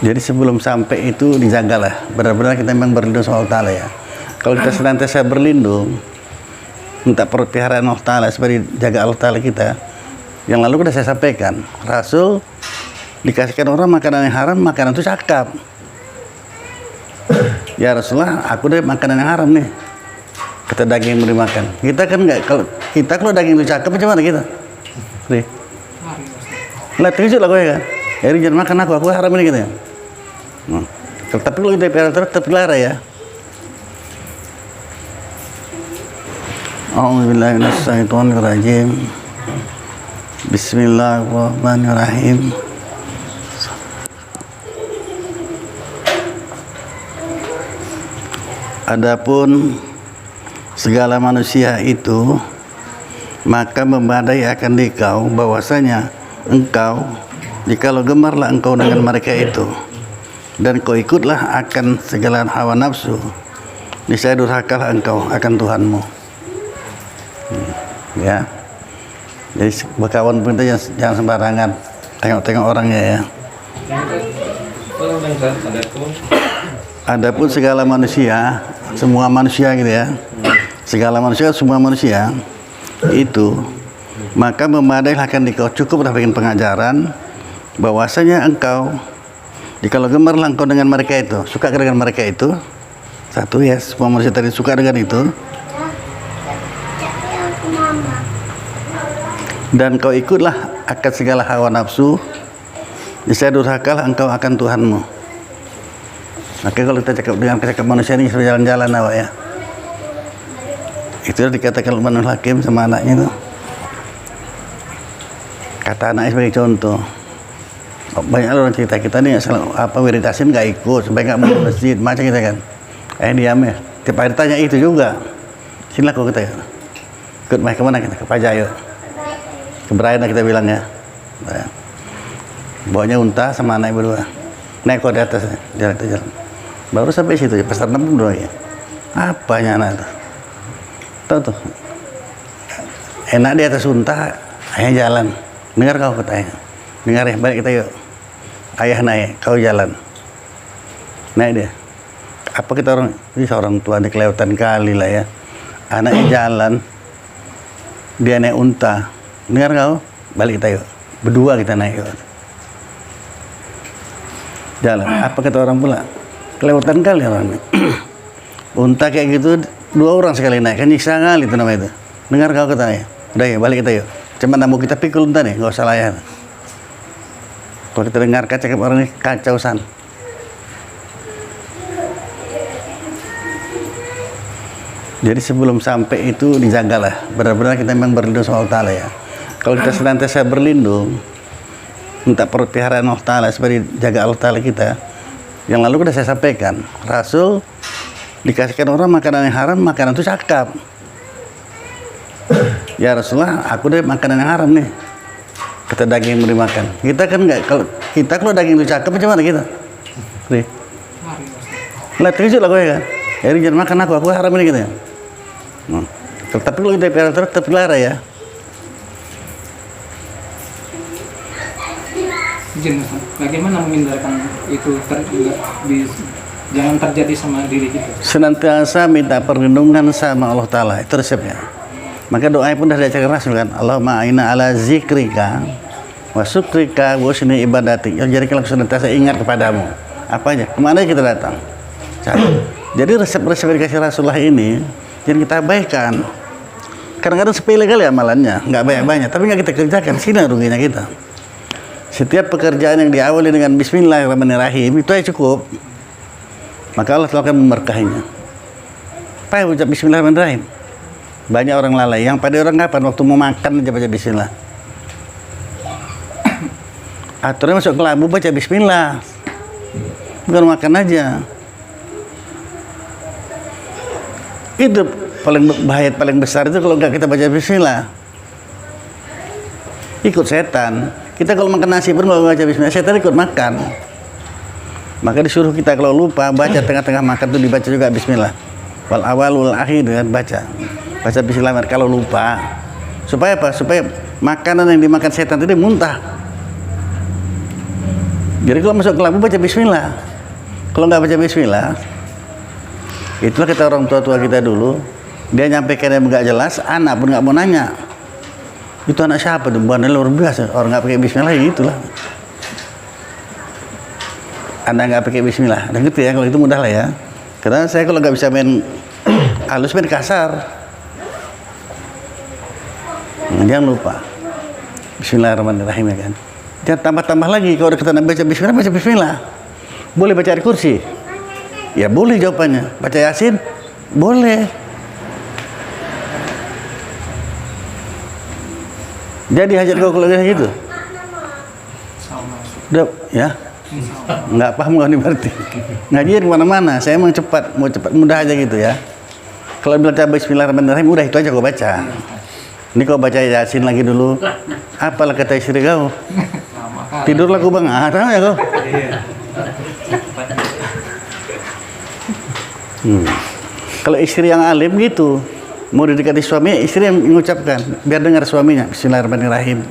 Jadi sebelum sampai itu dijagalah, benar-benar kita memang berlindung sama Allah Ta'ala ya. Kalau kita senantiasa berlindung, minta perpiharaan Allah Ta'ala seperti jaga Allah Ta'ala kita. Yang lalu sudah saya sampaikan, Rasul dikasihkan orang makanan yang haram, makanan itu cakap. Ya Rasulullah, aku deh makanan yang haram nih. Kata daging yang beri makan. Kita kan enggak, kalau daging itu cakap, macam mana kita? Nih. Lah terkejut lah gue kan. Jadi jangan makan aku haram ini gitu ya. Tapi kalau kita pelihara tetap pelihara ya. A'udzubillahi minasyaitonirrajim. Bismillahirrahmanirrahim. Adapun segala manusia itu maka memadai akan dikau bahwasanya engkau jikalau gemarlah engkau dengan mereka itu dan kau ikutlah akan segala hawa nafsu, niscaya durhakalah engkau akan Tuhanmu. Ya, jadi berkawan pun itu jangan sembarangan tengok-tengok orangnya ya. Adapun segala manusia, semua manusia gitu ya, segala manusia, semua manusia itu maka memadailah akan dikau, cukuplah bikin pengajaran bahwasanya engkau jikalau gemarlah engkau dengan mereka itu, suka dengan mereka itu, satu ya, semua manusia tadi suka dengan itu, dan kau ikutlah akan segala hawa nafsu, niscaya durhakalah engkau akan Tuhanmu. Maka kalau kita cakap dengan cakap manusia ini sudah jalan-jalan awak ya. Itu dikatakan Luqmanul Hakim sama anaknya itu. Kata anaknya sebagai contoh. Banyak orang cerita kita nih apa wirid asin nggak ikut supaya nggak mau ke masjid macam kita kan. Diam ya. Tiap hari tanya itu juga. Sinilah kau kita ya. Ikut main kemana kita? Ke Pajayo. Ke Brayana kita bilang ya. Bawanya unta sama anak berdua. Naik kau di atas jalan. Baru sampai situ ya, pasar 62 ya. Apanya anak itu? Tahu tuh. Enak di atas unta, ayah jalan. Dengar kau katanya. Dengar ya, balik kita yuk. Ayah naik, kau jalan. Naik dia. Apa kita orang tua ini kelewatan kali lah ya. Anaknya jalan, dia naik unta. Dengar kau, balik kita yuk. Berdua kita naik yuk. Jalan. Apa kata orang pula? Kelewatan kali orang ini. Unta kayak gitu 2 orang sekali naik, kan nyiksa kali itu namanya itu. Dengar kau katanya. Udah ya, balik kita yuk. Cuman mau kita pikul unta nih, nggak usah layan. Kalau kita dengar cakap orang ini kacau san. Jadi sebelum sampai itu dijagalah, benar-benar kita memang berlindung sama Allah Ta'ala ya. Kalau kita senantiasa berlindung, minta perpiharaan Allah Ta'ala seperti jaga Allah Ta'ala kita. Yang lalu sudah saya sampaikan, Rasul dikasihkan orang makanan yang haram, makanan itu cakap. Ya Rasulullah, aku deh makanan yang haram nih. Kata daging yang beri makan. Kita kan enggak, kalau daging itu cakap, macam mana kita? Nih. Lah terkejut lah gue kan. Jadi jangan makan aku haram ini gitu ya. Tapi kalau kita tetap pelihara ya. Bagaimana menghindarkan itu jangan terjadi sama diri kita? Senantiasa minta perlindungan sama Allah Ta'ala, itu resepnya. Maka doanya pun dah diajarkan Rasul kan, Allahumma a'inna ala zikrika wa syukrika wa husni ibadati. Jadikanlah aku senantiasa ingat kepadamu. Apa aja? Kemana kita datang? Jadi resep-resep yang dikasih Rasulullah ini jangan kita abaikan. Kadang-kadang sepele kali amalannya, nggak banyak-banyak, tapi nggak kita kerjakan. Sini ruginya kita. Setiap pekerjaan yang diawali dengan Bismillahirrahmanirrahim itu aja cukup. Maka Allah akan memberkahinya. Apa yang ucap Bismillahirrahmanirrahim? Banyak orang lalai. Yang pada orang kapan? Waktu mau makan aja baca Bismillah. Aturnya masuk ke lampu baca Bismillah. Bukan makan aja. Itu paling bahaya, paling besar itu kalau nggak kita baca Bismillah. Ikut setan. Kita kalau makan nasi pun kalau baca Bismillah, setan ikut makan. Maka disuruh kita kalau lupa baca tengah-tengah makan itu dibaca juga Bismillah. Wal awal wal akhir dengan baca Bismillah kalau lupa. Supaya apa? Supaya makanan yang dimakan setan itu muntah. Jadi kalau masuk ke lampu baca bismillah. Kalau nggak baca bismillah, itulah kita orang tua-tua kita dulu, dia nyampaikan yang nggak jelas, anak pun nggak mau nanya. Itu anak siapa tuh? Buahnya luar biasa. Orang nggak pakai bismillah, ya itulah. Anda nggak pakai bismillah, dan gitu ya, kalau itu mudah lah ya. Karena saya kalau nggak bisa main halus, main kasar. Jangan lupa Bismillahirrahmanirrahim ya kan. Jangan tambah-tambah lagi, kalau kita baca bismillah, baca bismillah. Boleh baca ayat kursi? Ya boleh jawabannya. Baca yasin? Boleh. Jadi hajat kau kalau kayak gitu? Sama. Udah, ya? Nggak paham kau ini berarti. Ngajian kemana-mana, saya emang cepat, mau cepat, mudah aja gitu ya. Kalau bilang Bismillahirrahmanirrahim, udah itu aja kau baca. Ini kau baca yasin lagi dulu. Apalah kata istri kau? Tidurlah kau bang, tahu ya kau? Kalau istri yang alim gitu, mau didekati suaminya, istri yang mengucapkan, biar dengar suaminya Bismillahirrahmanirrahim.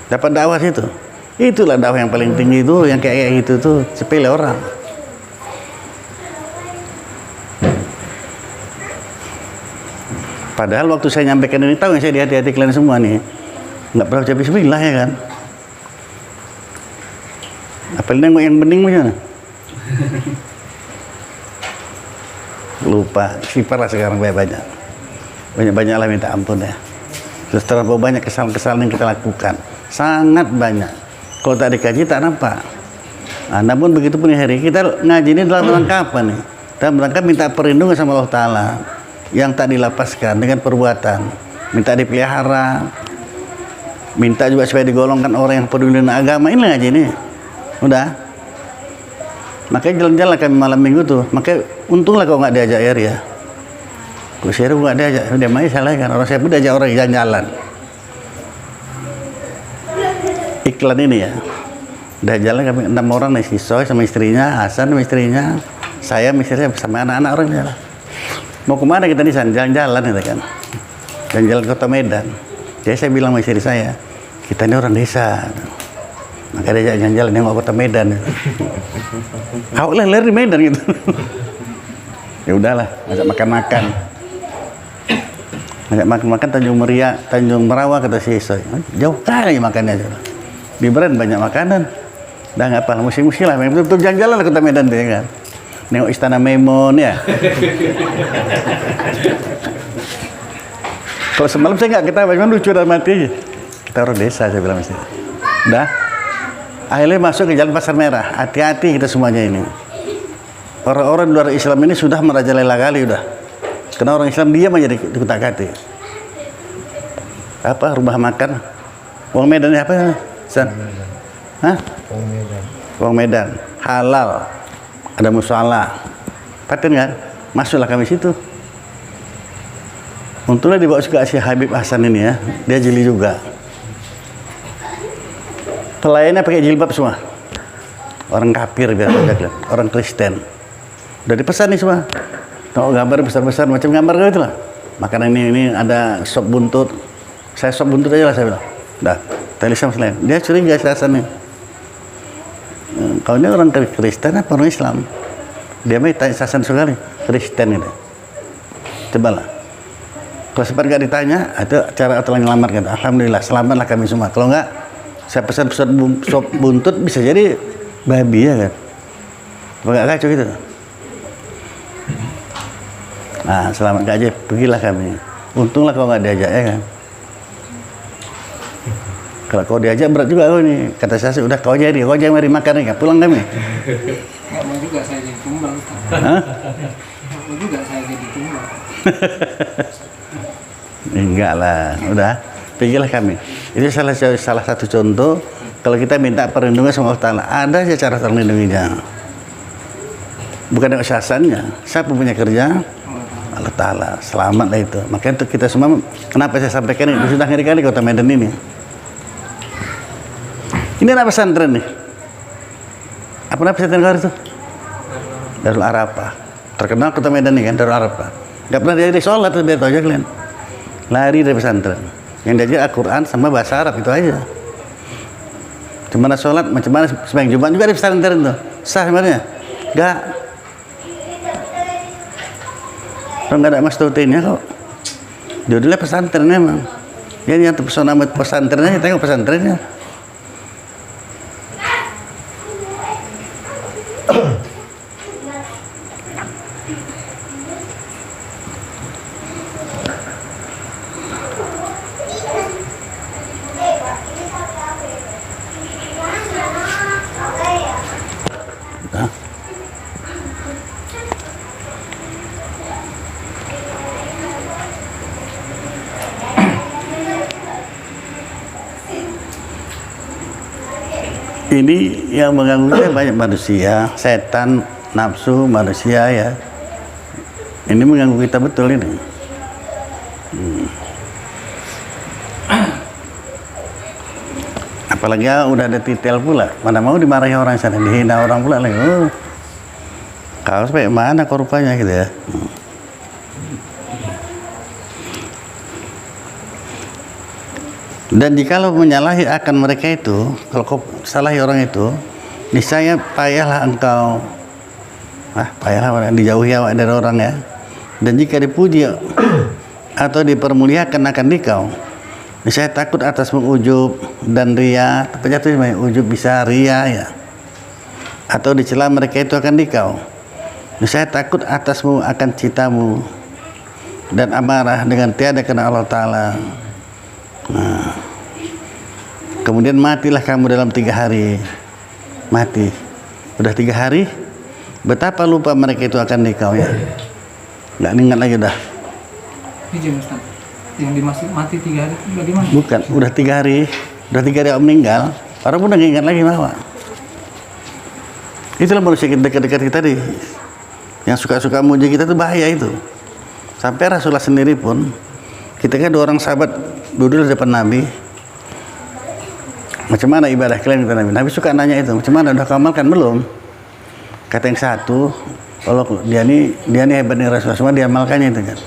Dapat dakwah itu. Itulah dakwah yang paling tinggi itu, yang kayak gitu tuh sepele orang. Padahal waktu saya nyampaikan ini, tahu yang saya di hati-hati kalian semua nih, nggak pernah baca bismillah ya kan? Apalagi nengok yang bening macam lupa, sifar lah sekarang banyak lah minta ampun ya. Terus terlalu banyak kesalahan-kesalahan yang kita lakukan, sangat banyak. Kalau tak dikaji tak nampak. Nah, namun begitu pun hari kita ngaji ini dalam rangka apa nih? Dalam rangka minta perlindungan sama Allah Ta'ala yang tak dilapaskan dengan perbuatan, minta dipelihara, minta juga supaya digolongkan orang yang peduli dengan agama. Ini ngaji ini. Udah. Makanya jalan-jalan kami malam minggu tuh. Makanya untunglah kau nggak diajak ya. Kau share nggak diajak. Dia main salah kan. Orang saya pun diajak orang jalan-jalan. Iklan ini ya. Udah jalan kami 6 orang nih, si Soy sama istrinya, Hasan sama istrinya, saya sama istrinya sama anak-anak orang jalan. Mau kemana kita di sana? Jalan-jalan gitu kan. Jalan-jalan ke Kota Medan. Jadi saya bilang sama istri saya, kita ini orang desa. Maka dia jalan-jalan nengok Kota Medan. Kau leler di Medan gitu. Ya udahlah, ajak makan-makan. Ajak makan-makan Tanjung Merawa kata si Soy. Jauh kali makannya. Di Beren banyak makanan. Udah nggak apa, musim-musim lah. Betul-betul jalan-jalan ke Kota Medan dia kan. Nengok Istana Memon ya. Kalau semalam saya nggak ketawa, cuma lucu dan mati aja. Kita orang desa, saya bilang mesti. Udah. Akhirnya masuk ke Jalan Pasar Merah. Hati-hati kita semuanya ini. Orang-orang luar Islam ini sudah merajalela kali udah. Karena orang Islam diam aja di kutak-katik. Apa rumah makan? Uang Medan apa? San? Hah? Uang Medan. Halal. Ada musola. Paten kan? Masuklah kami situ. Untungnya dibawa juga si Habib Hasan ini ya. Dia jeli juga. Pelayannya pakai jilbab semua. Orang kafir biar ada, orang Kristen. Udah dipesan nih semua. Tahu gambar besar-besar macam gambar gitu lah. Makanan ini ada sop buntut. Saya sop buntut aja lah saya bilang. Dah, telisam selain. Dia curiga rasanya. Kau ini orang Kristen apa orang Islam? Dia mah tanya sasan sekali. Kristen itu. Cobalah. Kalau sempat nggak ditanya, itu cara atau ngelamar kan. Alhamdulillah, selamatlah kami semua. Kalau nggak, saya pesan sop buntut bisa jadi babi ya kan. Nggak kacau gitu. Nah, selamat gak aja, pergilah kami. Untunglah kau nggak diajak ya kan. Kalau kau diajak berat juga kau ini. Kata saya udah kau aja mari makan nih, pulang kami. Nggak mau juga saya jadi tumbal. Hah? Nggak mau juga saya jadi tumbal. Enggak lah, udah pergilah kami. Itu salah satu contoh kalau kita minta perlindungan sama Allah Ta'ala. Ada aja cara terlindunginya. Bukan dengan sasannya. Siapa punya kerja? Allah Ta'ala. Selamat lah itu. Makanya untuk kita semua, kenapa saya sampaikan ini? Sudah ngeri kali Kota Medan ini. Ini apa pesantren nih? Apa nama pesantren kau itu? Darul Arafah. Terkenal Kota Medan nih kan, Darul Arafah. Gak pernah dia sholat, biar tahu aja kalian. Lari dari pesantren. Yang diajar Al-Quran sama bahasa Arab itu aja. Macam mana sholat, macam mana sembahyang Jumat juga di pesantren tuh. Sah sebenarnya? Enggak. Kalau nggak ada mastutinnya kok. Judulnya pesantren memang. Yang terpesona sama pesantrennya, tengok pesantrennya. Ini yang mengganggu kita banyak manusia, setan, nafsu manusia ya. Ini mengganggu kita betul ini. Apalagi ya, udah ada titel pula. Mana mau dimarahi orang sana, dihina orang pula lagi. Oh, kau sampai mana kau rupanya gitu ya. Dan jikalau menyalahi akan mereka itu, kalau kau salahi orang itu, niscaya payahlah engkau, payahlah dijauhi awak dari orang ya. Dan jika dipuji atau dipermuliakan akan dikau, niscaya takut atas mengujub dan ria, tepatnya itu ujub bisa ria ya. Atau dicela mereka itu akan dikau, niscaya takut atasmu akan citamu dan amarah dengan tiada kena Allah Ta'ala. Nah, kemudian matilah kamu dalam 3 hari. Mati. Udah 3 hari, betapa lupa mereka itu akan dikau ya. Nggak ingat lagi udah. Izin Ustaz, yang mati 3 hari itu bagaimana? Bukan, udah 3 hari. Udah 3 hari meninggal, orang pun udah nggak ingat lagi bahwa. Itulah manusia dekat-dekat kita tadi. Yang suka-suka muji kita itu bahaya itu. Sampai Rasulullah sendiri pun, kita kan 2 orang sahabat duduk di depan Nabi. Macam mana ibadah kalian kata Nabi? Nabi suka nanya itu. Macam mana udah kau amalkan belum? Kata yang satu, kalau dia nih hebat nih Rasulullah, semua diamalkannya itu kan.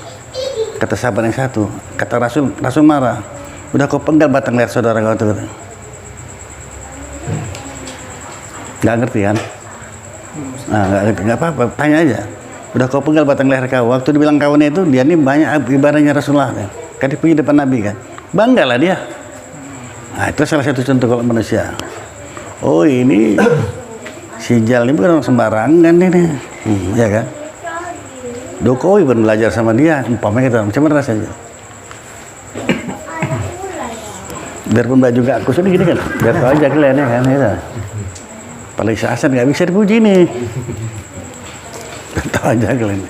Kata sahabat yang satu, kata Rasul marah. Udah kau penggal batang leher saudara kau itu kata. Nggak ngerti kan? Nah, nggak ngerti, nggak apa-apa. Tanya aja. Udah kau penggal batang leher kau. Waktu dibilang kawannya itu, dia nih banyak ibadahnya Rasulullah kan. Kan dipuji depan Nabi kan. Banggalah dia. Nah, itu salah satu contoh kalau manusia. Oh, ini si Jal ini bukan orang sembarangan ini. Ya kan? Jokowi pun belajar sama dia, umpamanya gitu. Macam mana rasanya? Biarpun baju gak aku sedih gini kan. Biar tahu aja kalian ya kan. Gitu. Paling seasan gak bisa dipuji nih. Biar tahu aja kalian.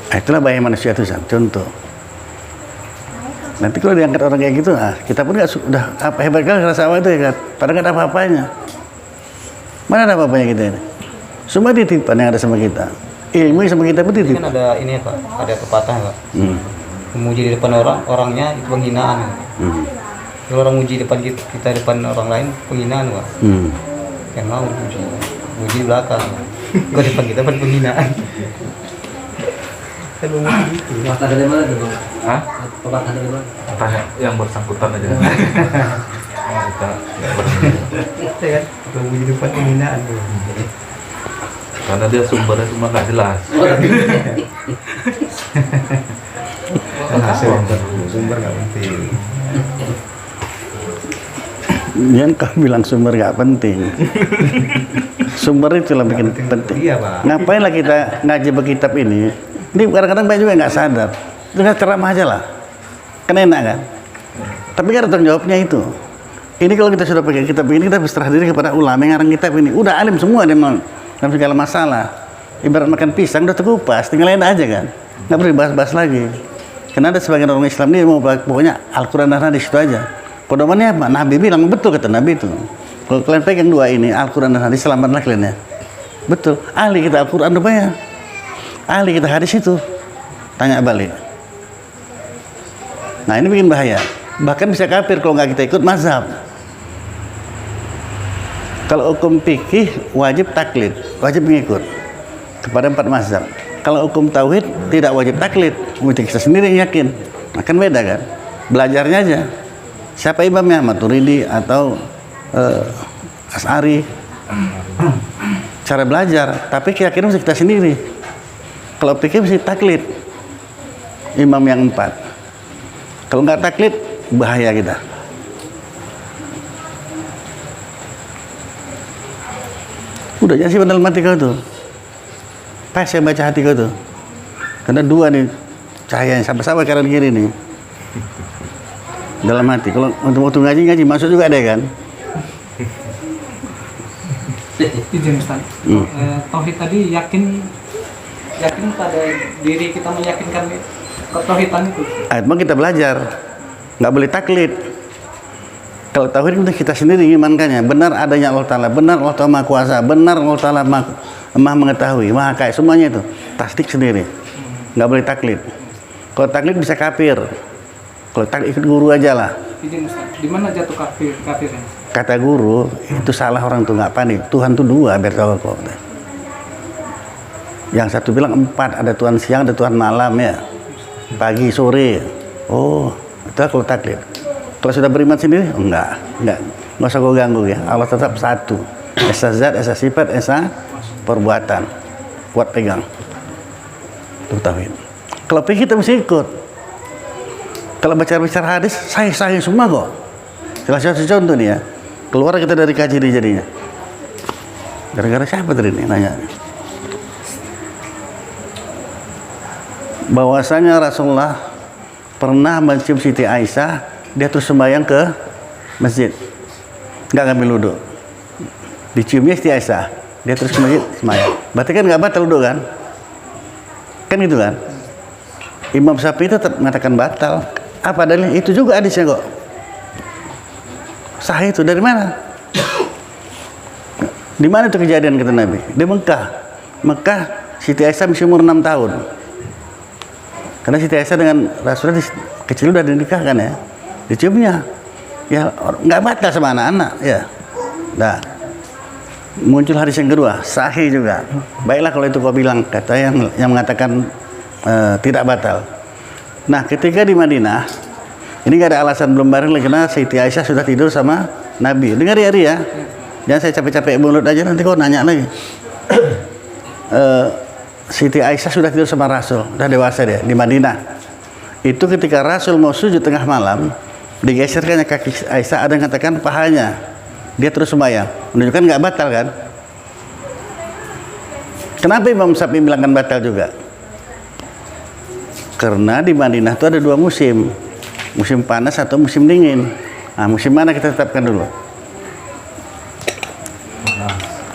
Nah, itulah bahaya manusia itu, contoh. Nanti kalau diangkat orang kayak gitu, kita pun nggak sudah apa hebat kali rasa apa itu ya kan? Padahal nggak ada apa-apanya. Mana ada apa-apanya kita ini? Semua titipan yang ada sama kita. Ilmu sama kita pun titip. Kan ada ini Pak, ada pepatah Pak. Memuji di depan orangnya itu penghinaan. Kalau orang muji depan kita depan orang lain penghinaan Pak. Yang mau muji di belakang. Kalau depan kita pun penghinaan. Pepatah dari mana tuh Bang? Hah? Pepatah dari mana? Tanya yang bersangkutan aja. Kita Ya kan? Kalau muji depan penghinaan. karena dia sumbernya cuma nggak jelas. Sumber nggak penting. Yang kau bilang sumber nggak penting. Sumber itu yang bikin penting. Iya Pak. Ngapain lah kita ngaji kitab ini? Ini kadang-kadang banyak juga nggak sadar. Dengan ceramah aja lah. Kan enak kan? Tapi kan ada tanggung jawabnya itu. Ini kalau kita sudah pakai kitab ini, kita berserah diri kepada ulama yang ngarang kitab ini. Udah alim semua dia dalam segala masalah. Ibarat makan pisang udah terkupas, tinggal enak aja kan. Nggak perlu dibahas-bahas lagi. Karena ada sebagian orang Islam ini mau pokoknya Al-Quran dan hadis itu aja. Pedomannya apa? Nabi bilang betul kata Nabi itu. Kalau kalian pegang 2 ini, Al-Quran dan hadis, selamatlah kalian ya. Betul. Ahli kita Al-Quran rupanya. Ahli kita hadis itu. Tanya balik. Nah ini bikin bahaya. Bahkan bisa kafir kalau nggak kita ikut mazhab. Kalau hukum fikih wajib taklid, wajib mengikut kepada 4 mazhab. Kalau hukum tauhid tidak wajib taklid, mesti kita sendiri yang yakin. Nah, kan beda kan? Belajarnya aja. Siapa imamnya? Maturidi atau As'ari. Cara belajar, tapi keyakinan mesti kita sendiri. Kalau pikir mesti taklid imam yang 4. Kalau nggak taklid, bahaya kita. Udah jangan sih dalam hati kau tuh. Pas saya baca hati kau tuh. Karena 2 nih cahaya yang sama-sama kanan kiri nih. Dalam hati. Kalau untuk waktu ngaji masuk juga ada kan? Izin Ustaz. Tauhid tadi yakin pada diri kita, meyakinkan ketauhidan itu. Memang kita belajar, nggak boleh taklid. Kalau tauhid itu kita sendiri imankannya, benar adanya Allah Ta'ala, benar Allah Ta'ala Maha Kuasa, benar Allah Ta'ala Maha mengetahui, Maha Kaya, semuanya itu tasdik sendiri, nggak boleh taklid. Kalau taklid bisa kafir. Kalau taklid ikut guru aja lah. Izin Ustaz, di mana jatuh kafirnya? Kata guru itu salah, orang tuh nggak panik. Tuhan tuh 2 biar tahu kok. Yang satu bilang 4, ada Tuhan siang, ada Tuhan malam ya, pagi sore. Oh, itu kalau taklid. Kalau sudah beriman sendiri, enggak usah kau ganggu ya. Allah tetap satu. Esa zat, esa sifat, esa perbuatan. Kuat pegang. Itu tauhid. Kalau pikir kita mesti ikut. Kalau bicara hadis, saya semua kok. Salah satu contoh nih ya. Keluar kita dari kaji ini jadinya. Gara-gara siapa tadi nih nanya? Bahwasanya Rasulullah pernah mencium Siti Aisyah, dia terus sembahyang ke masjid, nggak ngambil wudhu. Diciumnya Siti Aisyah, dia terus ke masjid sembahyang. Berarti kan nggak batal wudhu kan? Kan gitu kan? Imam Syafi'i itu tetap mengatakan batal. Apa dalilnya? Itu juga hadisnya kok. Sahih itu dari mana? Di mana itu kejadian kata Nabi? Di Mekah. Mekah Siti Aisyah masih umur 6 tahun. Karena Siti Aisyah dengan Rasulullah kecil udah dinikahkan ya. Diciumnya. Ya nggak batal sama anak-anak ya. Nah, muncul hadis yang kedua, sahih juga. Baiklah kalau itu kau bilang, kata yang mengatakan tidak batal. Nah, ketika di Madinah, ini nggak ada alasan belum bareng lagi karena Siti Aisyah sudah tidur sama Nabi. Dengar ya Ri ya. Jangan saya capek-capek mulut aja, nanti kau nanya lagi. Siti Aisyah sudah tidur sama Rasul, udah dewasa dia di Madinah. Itu ketika Rasul mau sujud tengah malam, digeserkannya kaki Aisyah, ada yang katakan pahanya. Dia terus sembahyang, menunjukkan nggak batal kan? Kenapa Imam Syafi'i bilangkan batal juga? Karena di Madinah itu ada 2 musim, musim panas atau musim dingin. Nah, musim mana kita tetapkan dulu?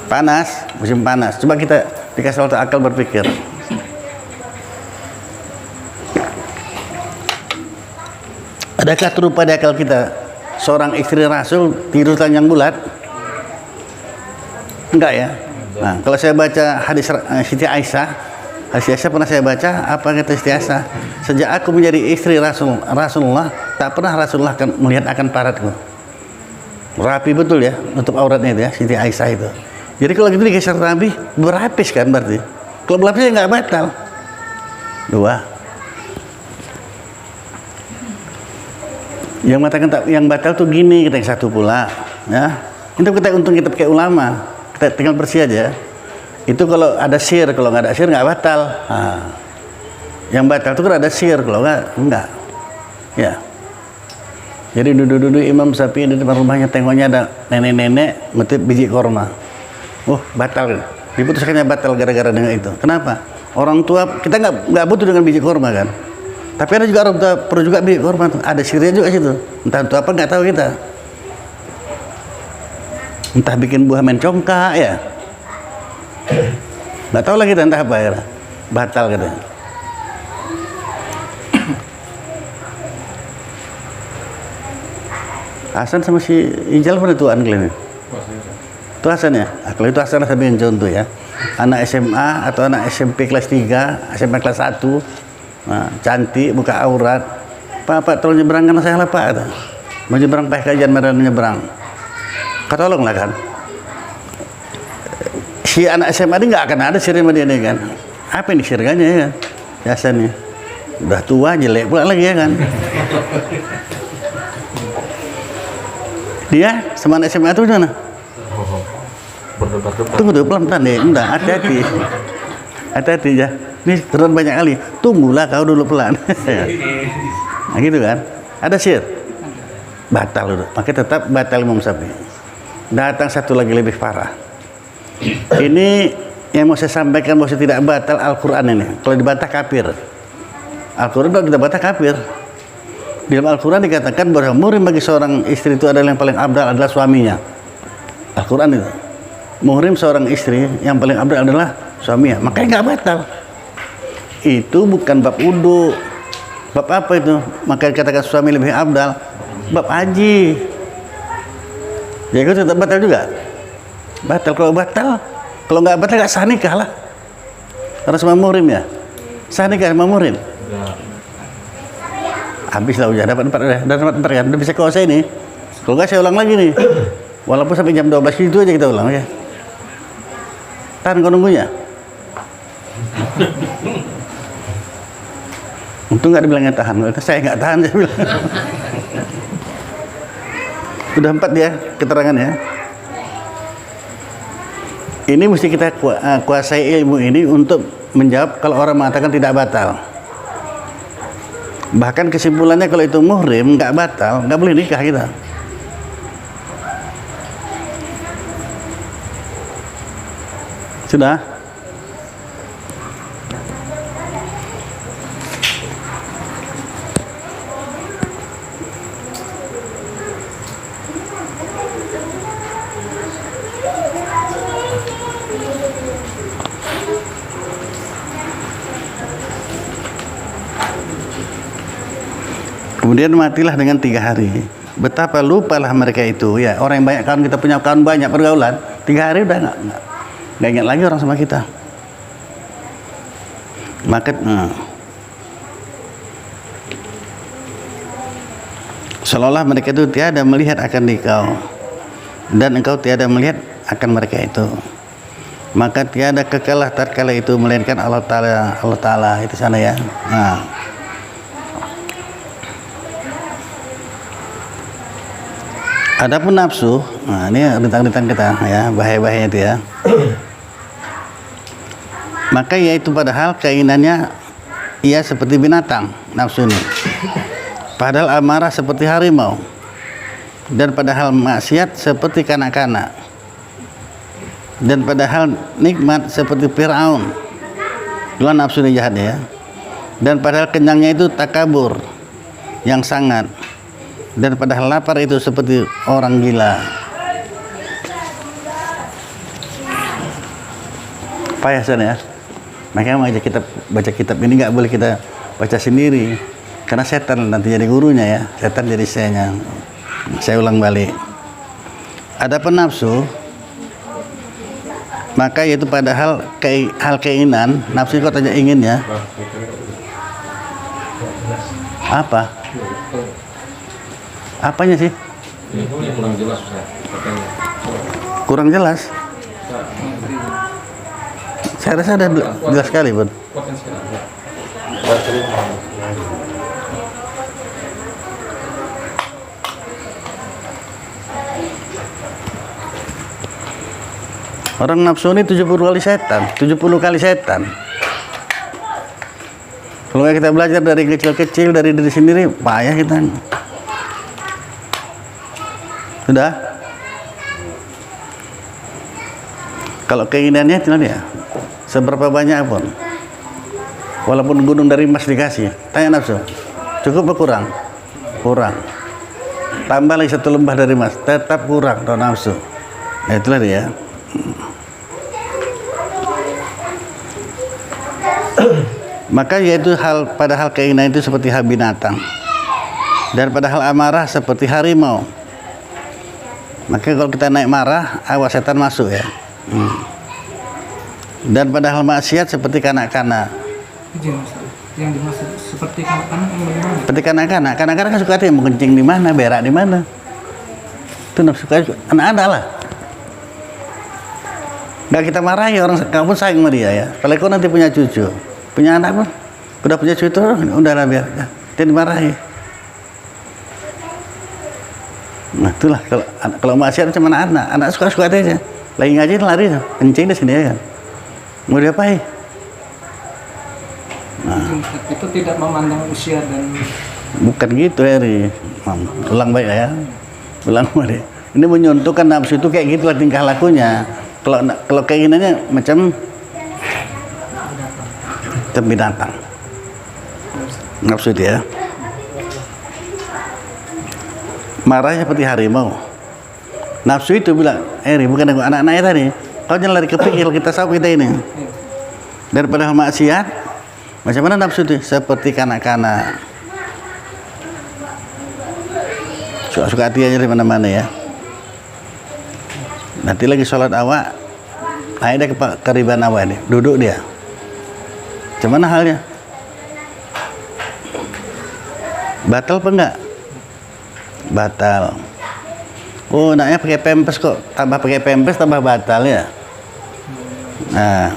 Panas, musim panas. Coba kita dikasih waktu akal berpikir. Adakah terupa di akal kita seorang istri Rasul tidur telanjang bulat? Enggak ya? Nah, kalau saya baca hadis Siti Aisyah, pernah saya baca apa kata Siti Aisyah? Sejak aku menjadi istri Rasulullah, tak pernah Rasulullah melihat akan paratku. Rapi betul ya, nutup auratnya itu ya, Siti Aisyah itu. Jadi kalau gitu digeser Nabi, berlapis kan berarti. Kalau berlapis ya nggak batal. 2. Yang mengatakan yang batal tuh gini, kita yang satu pula, ya. Itu kita untung kita pakai ulama, kita tinggal bersih aja. Itu kalau ada sir, kalau nggak ada sir nggak batal. Nah, yang batal itu kan ada sir, kalau nggak, ya. Jadi duduk-duduk Imam Syafi'i di depan rumahnya, tengoknya ada nenek-nenek ngetip biji korma. Batal, diputuskannya batal gara-gara dengan itu. Kenapa? Orang tua kita nggak butuh dengan biji korma kan. Tapi ada juga orang tua perlu juga biji korma, ada sirnya juga situ. Entah itu apa nggak tahu kita. Entah bikin buah mencongkak ya. Nggak tahu lah kita entah apa ya. Batal katanya. Hasan sama si Ijal mana tuan kalian? Itu Hasan ya? Kalau itu Hasan saya bikin contoh ya. Anak SMA atau anak SMP kelas 3, SMA kelas 1, nah, cantik, buka aurat. Pak, tolong nyebrang kan saya lah Pak. Mau nyebrang Pak kajian medan nyebrang. Kau tolong lah kan. Si anak SMA ini nggak akan ada sirnya sama dia nih kan. Apa ini sirganya ya kan? Biasanya. Udah tua jelek pula lagi ya kan. Dia sama anak SMA itu gimana? Berdebat-debat. Tunggu dulu pelan-pelan deh, enggak, hati-hati. Hati-hati ya. Ini turun banyak kali. Tunggulah kau dulu pelan. Nah gitu kan. Ada sihir? Batal dulu. Maka tetap batal Imam Syafi'i. Datang satu lagi lebih parah. Ini yang mau saya sampaikan bahwa tidak batal Al-Quran ini. Kalau dibantah kafir. Al-Quran kalau kita bantah kafir. Di dalam Al-Quran dikatakan bahwa muhrim bagi seorang istri itu adalah yang paling abdal adalah suaminya. Al-Quran itu. Muhrim seorang istri yang paling abdal adalah suaminya. Makanya nggak batal. Itu bukan bab wudu. Bab apa itu? Maka dikatakan suami lebih abdal. Bab haji. Ya itu tetap batal juga. Batal. Kalau nggak batal nggak sah nikah lah. Karena sama muhrim ya. Sah nikah sama muhrim. Habis lah udah dapat 4 kan. Udah bisa kuasai nih. Kalau nggak saya ulang lagi nih. Walaupun sampai jam 12 itu aja kita ulang ya. Tahan kau nunggunya. Untung nggak dibilangnya tahan. Saya nggak tahan saya bilang. Udah 4 ya keterangannya. Ini mesti kita kuasai ilmu ini untuk menjawab kalau orang mengatakan tidak batal. Bahkan kesimpulannya kalau itu muhrim nggak batal, nggak boleh nikah kita. Sudah? Kemudian matilah dengan 3 hari. Betapa lupalah mereka itu ya. Orang yang banyak kawan, kita punya kawan banyak pergaulan, 3 hari udah nggak ingat lagi orang sama kita. Maka seolah-olah mereka itu tiada melihat akan engkau dan engkau tiada melihat akan mereka itu. Maka tiada kekalah tatkala itu melainkan Allah Ta'ala itu sana ya. Nah. Adapun nafsu, nah ini rentang-rentang kita ya, bahaya-bahayanya itu ya. Maka yaitu padahal keinginannya ia seperti binatang, nafsu ini. Padahal amarah seperti harimau. Dan padahal maksiat seperti kanak-kanak. Dan padahal nikmat seperti Fir'aun. Dua nafsu ini jahat ya. Dan padahal kenyangnya itu takabur yang sangat. Dan padahal lapar itu seperti orang gila. Payah sana ya. Makanya baca kitab ini nggak boleh kita baca sendiri, karena setan nanti jadi gurunya ya. Setan jadi sayanya. Saya ulang balik. Adapun nafsu, maka yaitu padahal hal keinginan. Nafsu kok tanya ingin ya. Apa? Apanya sih? Ini kurang jelas Ustaz. Kurang jelas. Saya rasa ada jelas sekali, Bun. Orang nafsu ini 70 kali setan, 70 kali setan. Kalau kita belajar dari kecil-kecil, dari diri sendiri, payah kita. Sudah? Kalau keinginannya itu ya, seberapa banyak pun, walaupun gunung dari emas dikasih, tanya nafsu, cukup atau kurang? Kurang. Tambah lagi 1 lembah dari emas, tetap kurang kalau nafsu. Nah, itulah dia. Maka yaitu padahal keinginan itu seperti hal binatang, dan padahal amarah seperti harimau. Maka kalau kita naik marah, awas setan masuk ya. Dan padahal maksiat seperti kanak-kanak. Yang dimaksud seperti kanak-kanak yang bagaimana? Seperti kanak-kanak. Kanak-kanak kan suka yang mengencing di mana, berak di mana. Itu nafsu anak-anak lah. Nggak kita marahi, orang kamu sayang sama dia ya. Kalau kau nanti punya cucu, punya anak pun, udah punya cucu, udahlah biar. Dia dimarahi. Nah itulah kalau maksiat cuma anak suka aja. Lagi ngaji lari kencing di sini ya kan. Mau diapain? Itu tidak memandang usia dan Bukan gitu Heri. Ulang baik ya. Ulang baik. Ini menyontohkan nafsu itu kayak gitulah tingkah lakunya. Kalau keinginannya macam binatang. Nafsu itu ya. Marahnya seperti harimau. Nafsu itu bilang, bukan aku anak-anaknya tadi. Kau jangan lari ke pikir kita sapu kita ini. Daripada maksiat, macam mana nafsu itu? Seperti kanak-kanak. Suka-suka hati aja di mana-mana ya. Nanti lagi sholat awak, naik dia ke riban awak ini, duduk dia. Macam mana halnya? Batal apa enggak? Batal. Oh, naknya pakai pempes kok. Tambah pakai pempes tambah batal ya. Nah.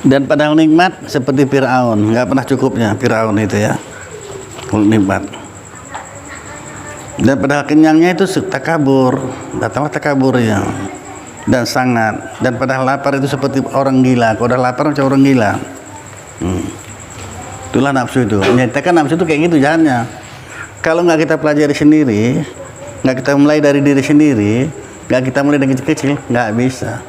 Dan padahal nikmat seperti Fir'aun, nggak pernah cukupnya Fir'aun itu ya. Nikmat. Dan padahal kenyangnya itu takabur, datanglah takaburnya. Dan sangat. Dan padahal lapar itu seperti orang gila. Kalau udah lapar macam orang gila. Itulah nafsu itu. Menyatakan nafsu itu kayak gitu jahannya. Kalau nggak kita pelajari sendiri, nggak kita mulai dari diri sendiri, nggak kita mulai dari kecil-kecil, nggak bisa.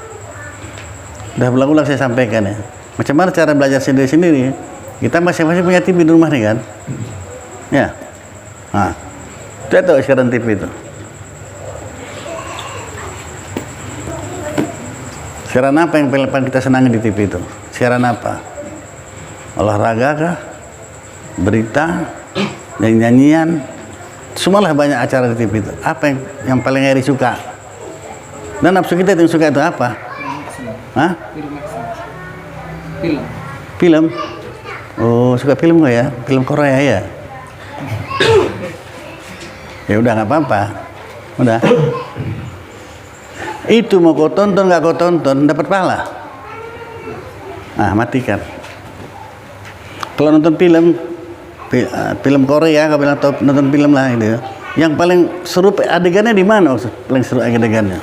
Udah berulang-ulang saya sampaikan ya. Macam mana cara belajar sendiri-sendiri? Kita masing-masing punya TV di rumah nih kan? Ya. Nah, saya tahu sekarang TV itu. Siaran apa yang paling kita senangi di TV itu? Siaran apa? Olahraga kah? Berita? Nyanyian? Semualah banyak acara di TV itu. Apa yang paling Heri suka? Dan nafsu kita yang suka itu apa? Hah? Film? Oh, suka film nggak ya? Film Korea ya? Ya udah nggak apa-apa. Udah. Itu mau kau tonton nggak kau tonton dapat pahala. Nah, matikan. Kalau nonton film Korea, kau bilang nonton film lah itu. Yang paling seru adegannya di mana? Paling seru adegannya?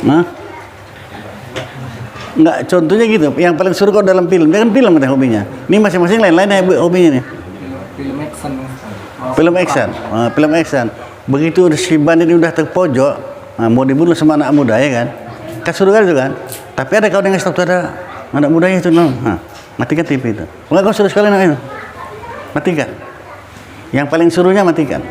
Nah, nggak, contohnya gitu. Yang paling seru kau dalam film, jangan film ada hobinya. Ini masing-masing lain-lain ya hobinya nih. Film action. Film action. Begitu si bandit ini udah terpojok, mau dibunuh sama anak muda ya kan? Kan seru kan itu kan? Tapi ada kau yang ngasih tahu ada anak mudanya itu, matikan TV itu. Enggak, kau seru sekali itu. Matikan. Yang paling serunya matikan.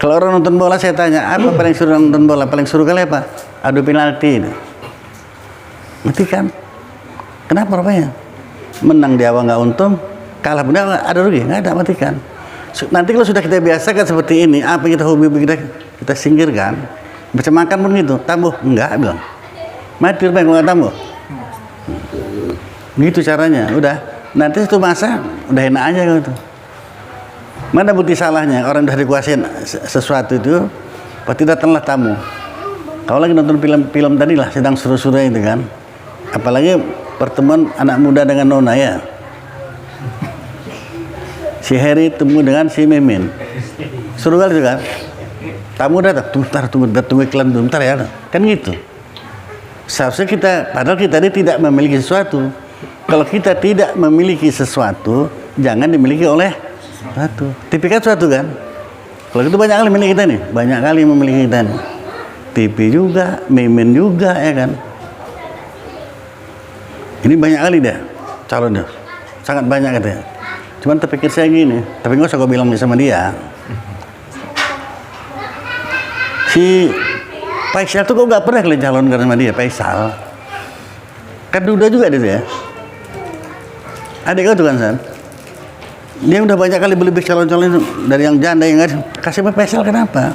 Kalau orang nonton bola saya tanya, apa paling seru nonton bola? Paling seru kali apa? Adu penalti itu. Matikan. Kenapa rupanya? Menang di awal nggak untung, kalah benar ada rugi, nggak ada, matikan. Nanti kalau sudah kita biasakan seperti ini, apa yang kita hobi kita singkirkan, macam makan pun gitu, tambuh enggak bilang, mati rupanya kalau nggak tambuh. Gitu caranya, udah. Nanti satu masa udah enak aja gitu. Mana bukti salahnya? Orang udah dikuasain sesuatu itu, pasti datanglah tamu. Kalau lagi nonton film tadi lah, sedang seru-seru itu kan. Apalagi pertemuan anak muda dengan nona ya. Si Heri temu dengan si Mimin. Seru kali itu kan. Tamu datang, tunggu iklan dulu, bentar ya. Kan gitu. Seharusnya padahal kita ini tidak memiliki sesuatu. Kalau kita tidak memiliki sesuatu, jangan dimiliki oleh sesuatu. Tipikal sesuatu kan. Kalau itu banyak kali memiliki kita nih, banyak kali memiliki kita nih. TV juga, Mimin juga ya kan. Ini banyak kali dia calonnya, sangat banyak katanya. Cuman terpikir saya gini, tapi nggak usah gue bilang sama dia. Si Faisal tuh kok nggak pernah kalian calonkan sama dia, Faisal. Kan duda juga dia ya. Adik kau tuh kan San. Dia udah banyak kali beli calon-calon dari yang janda yang nggak kasih sama Faisal, kenapa?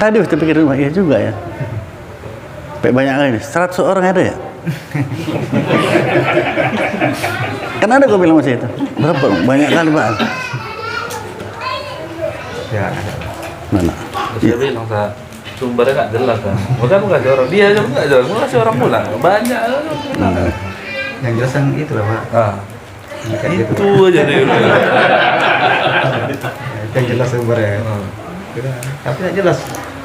Tadi waktu pikir rumah, iya juga ya. Banyak kali nih, 100 orang ada ya. Kan ada gue bilang masih itu. Berapa? Banyak kali Pak. Ya ada. Mana? Saya bilang sumbernya nggak jelas kan. Bukan nggak orang dia aja nggak jelas. Mau kasih orang pula banyak. Yang jelas yang itu lah Pak. Itu aja deh. Yang jelas sumbernya. Tapi tidak jelas.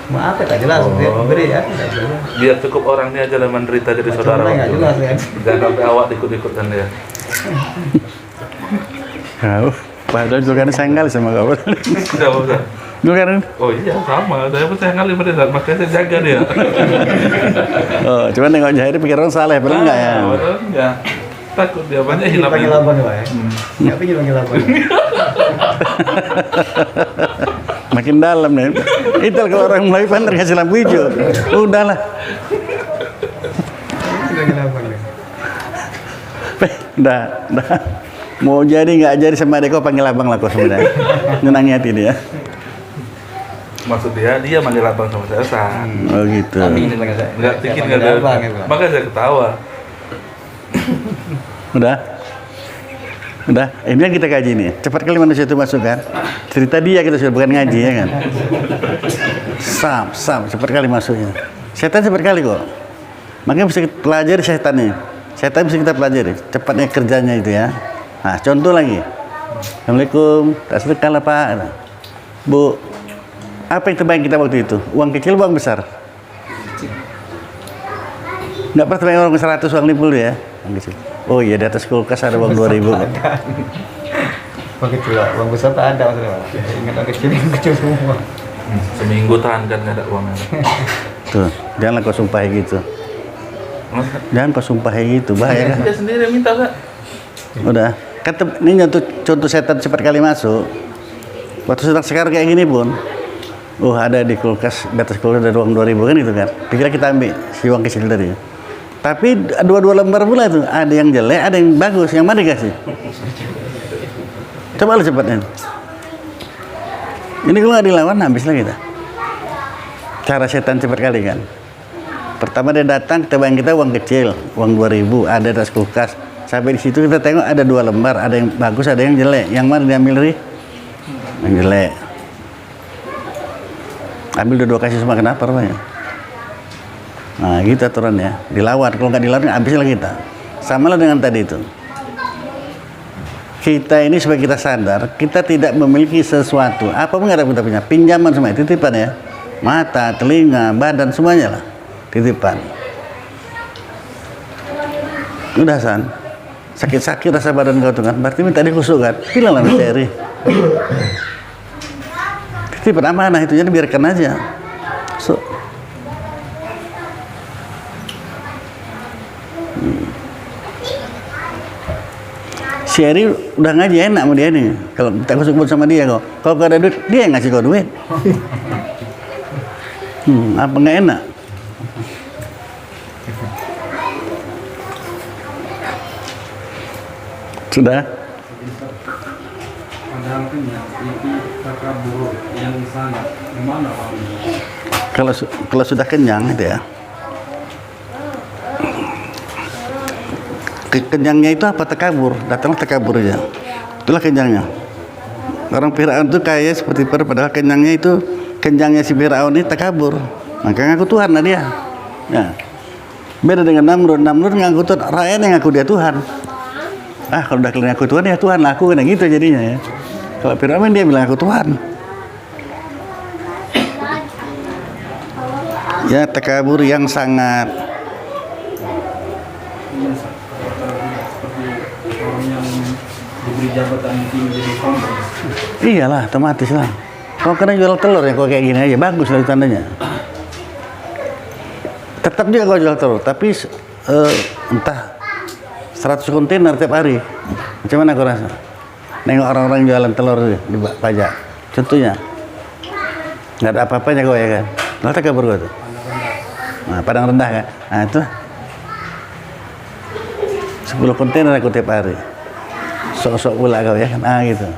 Maaf tak jelas. Beri ya. Tidak jelas. Biar cukup orangnya aja lah menderita jadi saudara. Nggak jelas ya. Jangan sampai awak ikut-ikutkan dia. Padahal juga kan sayang kali sama kau. Sudah, Ustaz. Juga kan? Oh iya, sama. Saya pun sayang kali pada saat makanya saya jaga dia. Oh, cuman nengok Jahir pikir orang saleh, padahal enggak ya? Padahal enggak. Takut dia banyak hilang. Panggil abang ya, Pak ya. Nggak pengen panggil abang. Makin dalam nih. Itu kalau orang mulai pandai kasih lampu hijau. Udahlah. Panggil abang ya. Dah. Mau jadi nggak jadi sama adek kau panggil abang lah kau sebenarnya. Nyenangi hati dia. Maksud dia manggil abang sama saya sah. Oh gitu. Amin panggil saya. Enggak pikir Panggil enggak abang ada. ya, Pak. Makanya saya ketawa. Udah. Ini yang kita kaji nih. Cepat kali manusia itu masuk kan. Cerita dia kita sudah bukan ngaji ya kan. Sam, cepat kali masuknya. Setan cepat kali kok. Makanya bisa kita pelajari setannya. Setan bisa kita pelajari. Cepatnya kerjanya itu ya. Nah, contoh lagi. Assalamualaikum. Tak sedekah lah Pak. Bu, apa yang terbaik kita waktu itu? Uang kecil, uang besar? Nggak pernah terbaik uang 100, uang 50 ya? Uang kecil. Oh iya, di atas kulkas ada uang 2000. Uang kecil, uang besar tak ada maksudnya. Ingat uang kecil semua. Seminggu tahan kan nggak ada uangnya. Tuh, janganlah kau sumpahi gitu. Jangan kau sumpahi gitu, bahaya kan? Dia sendiri yang minta Kak. Udah. Kata, ini contoh setan cepat kali masuk. Waktu sedang sekarang kayak gini pun, ada di kulkas, di atas kulkas ada uang 2000 kan itu kan. Pikirnya kita ambil si uang kecil tadi. Tapi dua lembar pula itu. Ada yang jelek, ada yang bagus. Yang mana dikasih? Coba lu cepatnya. Ini kalau nggak dilawan, habislah kita. Cara setan cepat kali kan. Pertama dia datang, kita bayang kita uang kecil, uang 2000, ada di atas kulkas. Sampai di situ kita tengok ada 2 lembar, ada yang bagus, ada yang jelek. Yang mana diambil dari? Yang jelek. Ambil dua kasih semua, kenapa rupanya? Nah gitu aturannya, dilawan. Kalau nggak dilawan, habislah kita. Sama lah dengan tadi itu. Kita ini supaya kita sadar, kita tidak memiliki sesuatu. Apa pun nggak ada kita punya. Pinjaman semua, titipan ya. Mata, telinga, badan, semuanya lah. Titipan. Udah San. Sakit-sakit rasa badan kau tuh kan, berarti minta dikusuk kan, bilanglah misteri. Titipan amanah itu, jadi biarkan aja. Si Eri udah ngaji enak sama dia nih. Kalau minta kusuk sama dia kok, kalau gak ada duit, dia yang ngasih kau duit. Apa nggak enak? Sudah? Padahal kan ya, itu takabur yang sangat gimana Pak? Kalau sudah kenyang itu ya. Kenyangnya itu apa? Takabur. Datanglah takabur aja. Itulah kenyangnya. Orang Firaun itu kaya seperti padahal kenyangnya itu, kenyangnya si Firaun ini takabur. Maka ngaku Tuhan lah dia. Ya. Beda dengan Namrud. Namrud ngaku Tuhan, rakyat yang ngaku dia Tuhan. Kalau udah kalian aku Tuhan ya Tuhan lah, aku kan gitu jadinya ya. Kalau Firaun dia bilang aku Tuhan. Ya takabur yang sangat. Seperti orang yang diberi jabatan tinggi jadi sombong. Iyalah, otomatis lah. Kau kena jual telur ya, kau kayak gini aja bagus lah tandanya. Tetap juga kau jual telur, tapi entah 100 kontainer tiap hari. Macam mana kau rasa? Nengok orang-orang jualan telur di pajak. Contohnya, nggak ada apa-apanya kau ya kan? Lalu tak kabur kau tuh. Nah, padang rendah kan? Nah itu 10 kontainer aku tiap hari. Sok-sok pula kau ya kan? Gitu.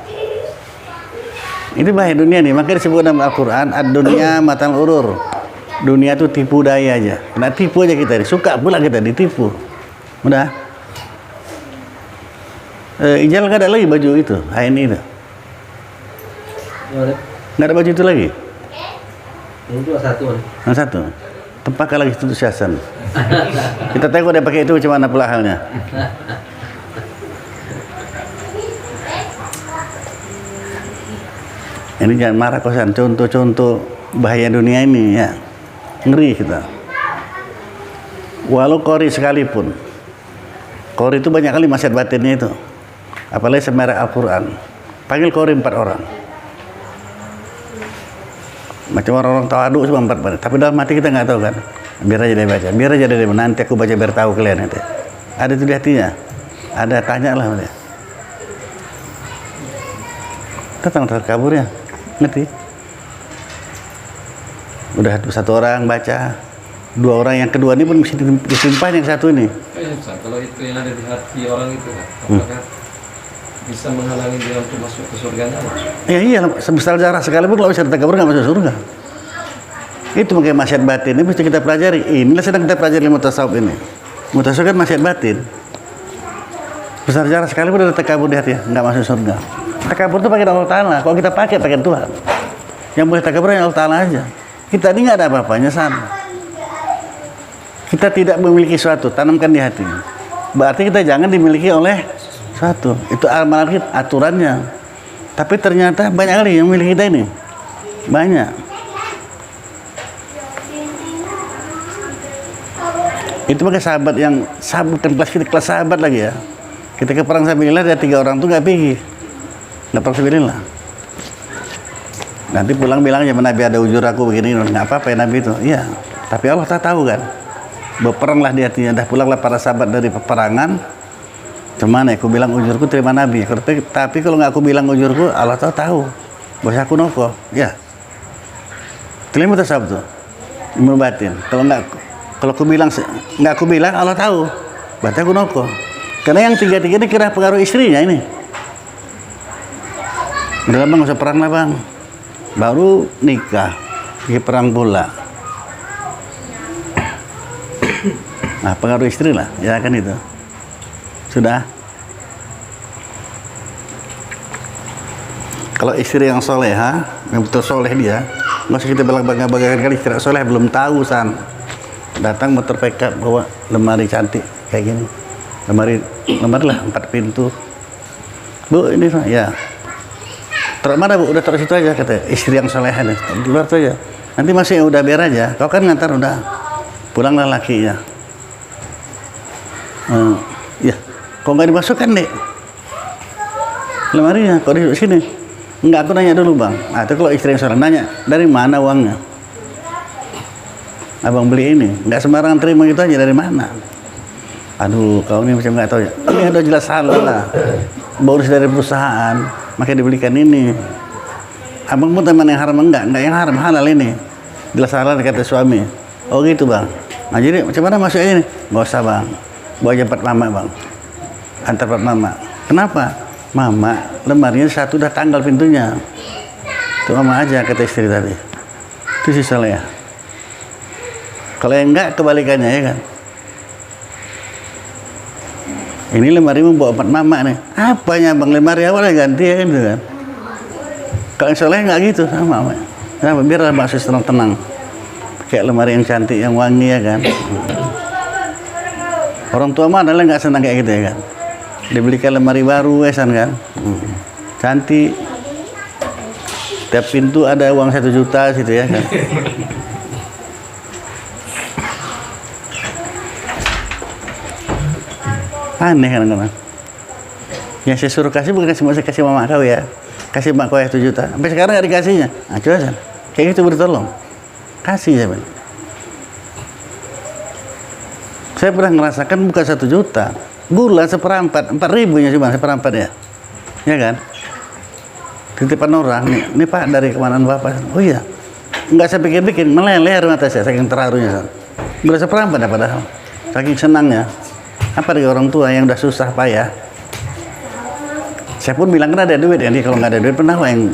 Ini bahaya dunia nih. Makanya disebut dalam Al-Quran, ad-dunya matal urur. Dunia itu tipu daya aja. Kena tipu aja kita. Suka pula kita ditipu. Udah. Ijal nggak ada lagi baju itu, HNI itu. Nggak ada baju itu lagi. Itu satu. Yang satu. Tempatkan lagi itu siasan. Kita tengok dia pakai itu macam mana pula halnya. Ini jangan marah kosan, contoh-contoh bahaya dunia ini ya, ngeri kita. Walau qori sekalipun, qori itu banyak kali maksiat batinnya itu, apalagi semerek Al-Quran. Panggil qori 4 orang, macam orang-orang tawaduk cuma 4 orang, tapi dalam hati kita nggak tahu kan. Biar aja dia baca, biar aja dia baca. Nanti aku baca biar tahu kalian nanti. Ada itu di hatinya, ada, tanyalah dia. Tentang terkaburnya, ngerti? Udah 1 orang baca, 2 orang yang kedua ini pun mesti disumpah yang satu ini. Kalau itu yang ada di hati orang itu kan, apakah bisa menghalangi dia untuk masuk ke surganya? Ya iya, sebesar darah sekalipun kalau bisa terkabur nggak masuk surga. Itu makanya maksiat batin ini mesti kita pelajari. Inilah sedang kita pelajari ilmu tasawuf ini. Ilmu tasawuf kan maksiat batin. Besar darah sekalipun ada terkabur di hati, nggak masuk surga. Takabur itu pakai Allah Ta'ala. Kalau kita pakai Tuhan. Yang boleh takabur yang Allah Ta'ala aja. Kita ini nggak ada apa-apanya sama. Kita tidak memiliki suatu, tanamkan di hati. Berarti kita jangan dimiliki oleh suatu. Itu amalan kita, aturannya. Tapi ternyata banyak kali yang memiliki kita ini. Banyak. Itu pakai sahabat yang bukan kelas sahabat lagi ya. Kita ke perang sabilillah, ada 3 orang tuh nggak pergi. Nggak perang sabilillah. Nanti pulang bilang ya Nabi ada ujur aku begini, nggak apa-apa ya Nabi itu. Iya. Tapi Allah tak tahu kan. Berperanglah di hatinya. Dah pulanglah para sahabat dari peperangan. Cuman ya aku bilang ujurku terima Nabi. Tapi kalau nggak aku bilang ujurku, Allah tahu. Bos aku noko. Ya. Terima tasawuf tuh. Ilmu batin. Kalau aku bilang nggak aku bilang, Allah tahu. Berarti aku noko. Karena yang 3 ini kira pengaruh istrinya ini. Udah bang, nggak usah perang lah bang. Baru nikah, pergi perang pula. Nah, pengaruh istri lah, ya kan itu. Sudah. Kalau istri yang soleha, yang betul soleh dia, nggak usah kita bangga-banggakan kali istri soleh, belum tahu san. Datang motor pickup bawa lemari cantik kayak gini. Lemari lah 4 pintu. Bu, ini ya. Taruh mana bu? Udah taruh situ aja kata istri yang soleha nih. Di luar tuh aja. Nanti masih udah biar aja. Kau kan ngantar udah. Pulanglah lakinya. Ya, kok nggak dimasukkan deh? Lemarinya, kok di sini? Enggak, aku nanya dulu bang. Nah, itu kalau istri yang soleha nanya, dari mana uangnya? Abang beli ini, nggak sembarangan terima gitu aja, dari mana? Aduh, kau ini macam nggak tahu ya. Ini ada jelas halal lah. Bonus dari perusahaan, makanya dibelikan ini. Abang pun teman yang haram enggak yang haram, halal ini. Jelas halal kata suami. Oh gitu bang. Nah jadi macam mana masuknya ini? Nggak usah bang. Bawa aja 4 mama bang. Antar 4 mama. Kenapa? Mama, lemarinya 1 udah tanggal pintunya. Itu mama aja kata istri tadi. Itu sih salah ya. Kalau yang enggak kebalikannya ya kan. Ini lemari membawa 4 mama nih. Apanya bang, lemari awalnya ganti ya kan gitu kan. Kalau yang soleh nggak gitu sama mama. Kenapa? Biarlah masih tenang-tenang. Kayak lemari yang cantik, yang wangi ya kan. Orang tua mana lah nggak senang kayak gitu ya kan. Dibelikan lemari baru esan kan. Cantik. Tiap pintu ada uang 1 juta situ ya kan. Aneh kadang-kadang. Yang saya suruh kasih bukan kasih mama kau ya. Kasih mak kau ya 1 juta. Sampai sekarang nggak dikasihnya. Nah, coba san. Kayak gitu bertolong. Kasih saya bang. Saya pernah ngerasakan bukan 1 juta. Gula 1/4, 4.000-nya cuma 1/4 ya. Ya kan? Titipan orang nih. Ini Pak dari kemanan Bapak. Oh iya. Nggak saya pikir-pikir, meleleh air mata saya saking terharunya san. Gula 1/4 ya padahal. Saking senangnya. Apa dari orang tua yang udah susah payah. Saya pun bilang kan ada duit ya, kalau nggak ada duit pernah yang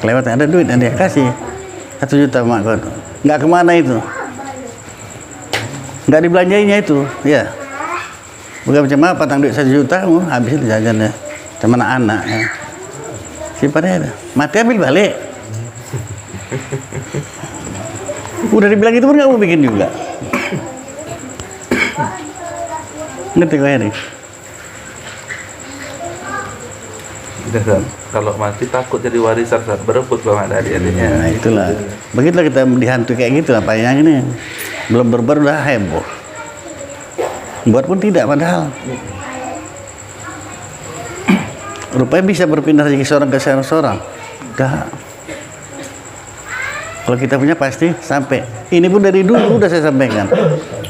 kelewatan ada duit dan dia kasih 1 juta mak kau. Nggak kemana itu, nggak dibelanjainya itu, ya. Bukan macam apa, patang duit 1 juta, habis itu jajannya, sama anak-anak. Ya. Simpannya ada, mati ambil balik. Udah dibilang itu pun nggak mau bikin juga. Ngerti kau ini? Ya, Ustaz. Kalau mati takut jadi warisan, Ustaz. Berebut sama adik-adiknya. Nah itulah. Begitulah kita dihantui kayak gitu apa yang ini. Belum berbar udah heboh. Buat pun tidak padahal. Rupanya bisa berpindah rezeki seorang ke seorang. Enggak. Kalau kita punya pasti sampai. Ini pun dari dulu udah saya sampaikan.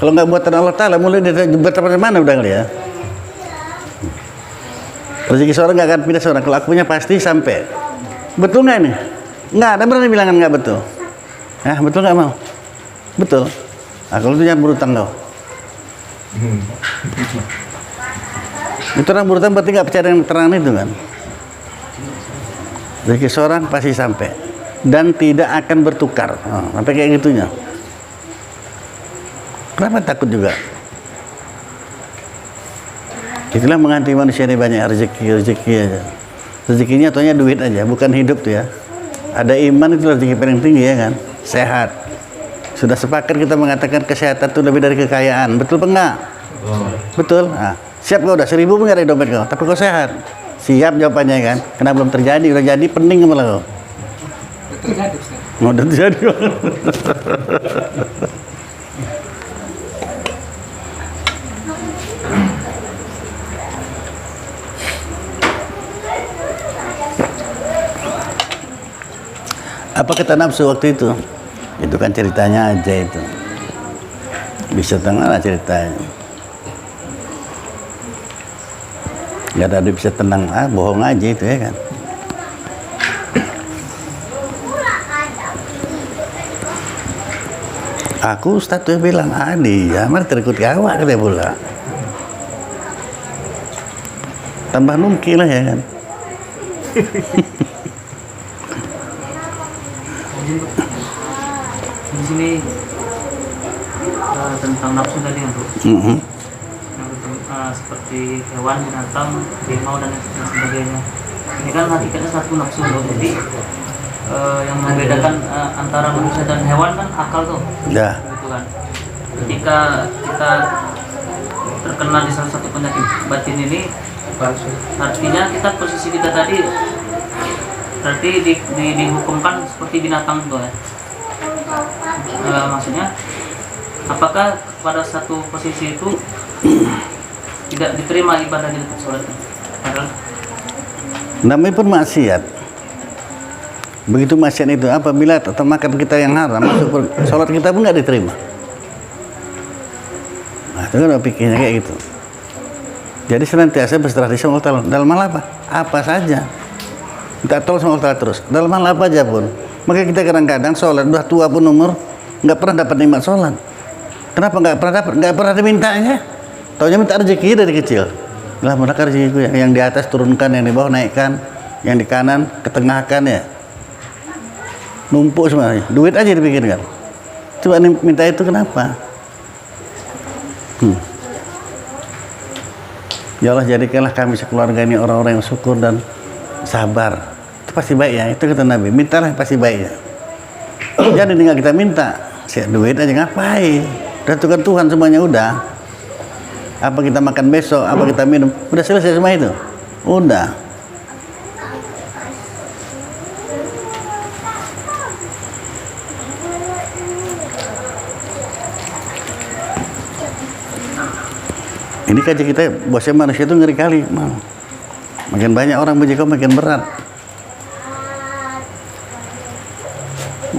Kalau nggak buatan Allah Ta'ala, mulai dari berapa mana udah ngeliat. Rezeki seorang nggak akan pindah seorang. Kalau aku punya pasti sampai. Betul nggak ini? Nggak ada berani bilang nggak betul. Betul nggak mau? Betul. Nah, kalau itu jangan berutang kau. Itu orang berutang berarti nggak percaya dengan keterangan itu kan? Rezeki seorang pasti sampai dan tidak akan bertukar. Sampai kayak gitunya. Kenapa takut juga? Itulah menghantui manusia ini banyak rezeki aja. Rezekinya ataunya duit aja, bukan hidup tuh ya. Ada iman itu rezeki paling tinggi ya kan? Sehat. Sudah sepakat kita mengatakan kesehatan itu lebih dari kekayaan. Betul apa enggak? Betul. Nah, siap kau udah 1000 pun nggak ada di dompet kau, tapi kau sehat. Siap jawabannya kan? Karena belum terjadi, udah jadi pening kepala kau. Terjadi Ustaz. Udah terjadi. Apa kata nafsu waktu itu? Itu kan ceritanya aja itu. Bisa tengah lah ceritanya. Gak ada bisa tenang, bohong aja itu ya kan. Aku Ustaz tuh bilang, dia mari terikut awak katanya pula. Tambah nungki lah ya kan. Di sini tentang nafsu tadi untuk seperti hewan, binatang, harimau dan sebagainya. Ini kan hakikatnya satu nafsu loh. Jadi yang membedakan antara manusia dan hewan kan akal tuh. Ya. Gitu kan. Ketika kita terkena di salah satu penyakit batin ini, artinya kita posisi kita tadi berarti dihukumkan seperti binatang tuh ya. Maksudnya apakah pada satu posisi itu tidak diterima ibadah kita sholat? Padahal namanya pun maksiat. Begitu maksiat itu apabila atau makan kita yang haram masuk sholat kita pun nggak diterima. Nah itu kan pikirnya kayak gitu. Jadi senantiasa berserah diri sama Allah dalam hal apa? Apa saja. Kita tolong sama Allah terus dalam hal apa aja pun. Maka kita kadang-kadang sholat udah tua pun umur nggak pernah dapat nikmat sholat. Kenapa nggak pernah dapat? Nggak pernah dimintanya. Taunya minta rezeki dari kecil. Lah mereka rezeki yang di atas turunkan, yang di bawah naikkan, yang di kanan ketengahkan ya. Numpuk semuanya. Duit aja dipikirkan. Coba minta itu kenapa? Ya Allah jadikanlah kami sekeluarga ini orang-orang yang syukur dan sabar. Itu pasti baik ya. Itu kata Nabi. Mintalah pasti baik ya. Jadi tinggal kita minta. Siap duit aja ngapain? Udah tuh kan Tuhan semuanya udah. Apa kita makan besok, apa kita minum, udah selesai semua itu. Udah. Ini kaji kita, bosnya manusia itu ngeri kali. Makin banyak orang puji kau makin berat.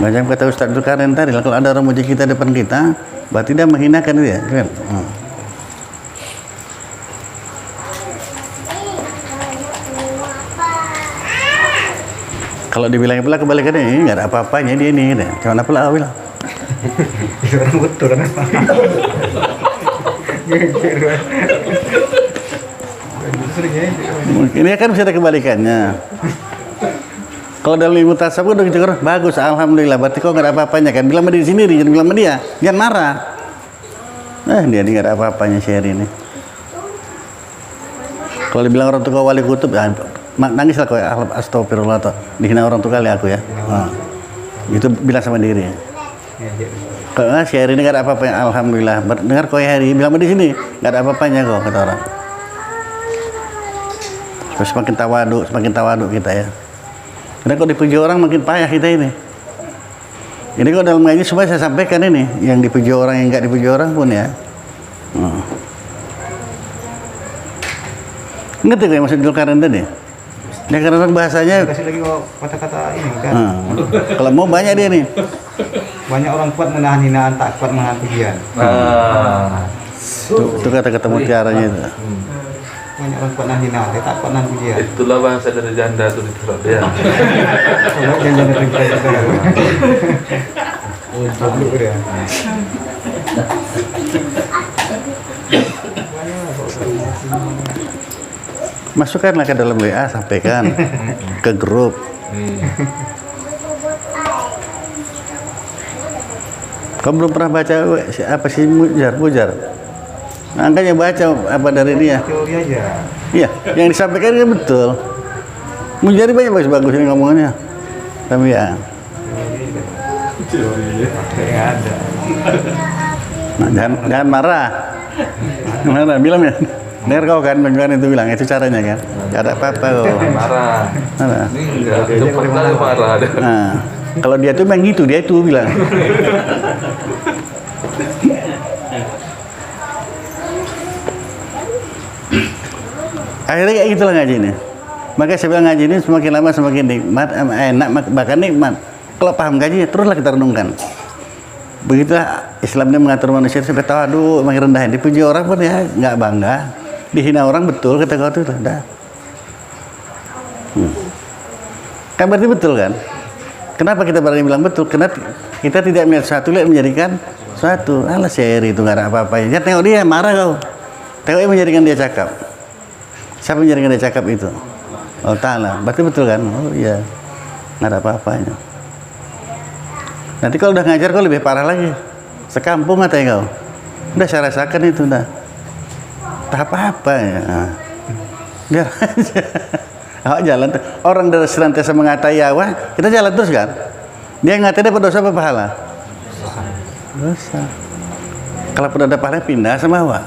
Macam kata Ustaz Dzulkarnain tadi, kalau ada orang puji kita depan kita, berarti dia menghinakan dia. Kan? Kalau dibilang pula kebalikannya, ini nggak ada apa-apanya dia ini, cuman apa lah bilang. Orang betul kan? Ini kan bisa ada kebalikannya. Kalau dalam ilmu tasawuf udah gitu kan, bagus, alhamdulillah. Berarti kok nggak ada apa-apanya kan? Bilang sama diri sendiri, jangan bilang sama dia, jangan marah. Dia ini nggak ada apa-apanya share ini. Kalau dibilang orang tua wali kutub, ya, nangis lah kau ya, astagfirullah toh. Dihina orang tua kali aku ya. Itu bilang sama diri. Kalau share ini nggak ada apa-apanya, alhamdulillah. Dengar kau hari, bilang sama di sini, nggak ada apa-apanya kok kata orang. Terus semakin tawaduk kita ya. Karena kalau dipuji orang makin payah kita ini. Ini kalau dalam ngaji supaya saya sampaikan ini, yang dipuji orang yang nggak dipuji orang pun ya. Ngerti gak maksud Zulkarnain tadi? Dia karena bahasanya. Kasih lagi kata-kata ini kan. Kalau mau banyak dia nih. Banyak orang kuat menahan hinaan, tak kuat menahan pujian. Itu kata-kata mutiaranya itu. Banyak orang kuat menahan hinaan, tak kuat menahan pujian. Itulah bahasa dari janda tuh di Surabaya. Kalau jangan cerita kita. Goblok dia. Masukkanlah ke dalam WA, sampaikan ke grup. Kau belum pernah baca apa sih Mujar? Angkanya baca apa dari dia? Teori aja. Iya, yang disampaikan kan betul. Mujar banyak bagus-bagus ini ngomongannya. Tapi ya. Teori ada. Nah, jangan marah. Marah, bilang ya. Dengar kau kan, bagaimana itu bilang, itu caranya kan. Gak ada apa-apa kok. Marah. Marah. Ini enggak cepat kali marah. Nah, kalau dia tuh memang gitu, dia itu bilang. Akhirnya kayak gitulah ngaji ini. Makanya saya bilang ngaji ini semakin lama semakin nikmat, enak, bahkan nikmat. Kalau paham ngaji, teruslah kita renungkan. Begitulah Islam ini mengatur manusia sampai tawaduk, makin rendahin. Dipuji orang pun ya nggak bangga. Dihina orang betul, kata kau itu dah. Kan berarti betul kan? Kenapa kita berani bilang betul? Karena kita tidak melihat suatu, lihat menjadikan suatu. Alah seri itu nggak ada apa-apanya. Ya tengok dia, marah kau. Tengok dia menjadikan dia cakap. Siapa menjadikan dia cakap itu? Allah Ta'ala. Berarti betul kan? Oh iya, nggak ada apa-apanya. Nanti kalau udah ngajar kau lebih parah lagi. Sekampung katanya kau. Udah saya rasakan itu udah. Tak apa-apa ya. Biar aja. Awak jalan. Orang dari senantiasa mengatai awak, kita jalan terus kan? Dia ngatai dapat dosa apa pahala? Dosa. Kalau pun ada pahala pindah sama awak.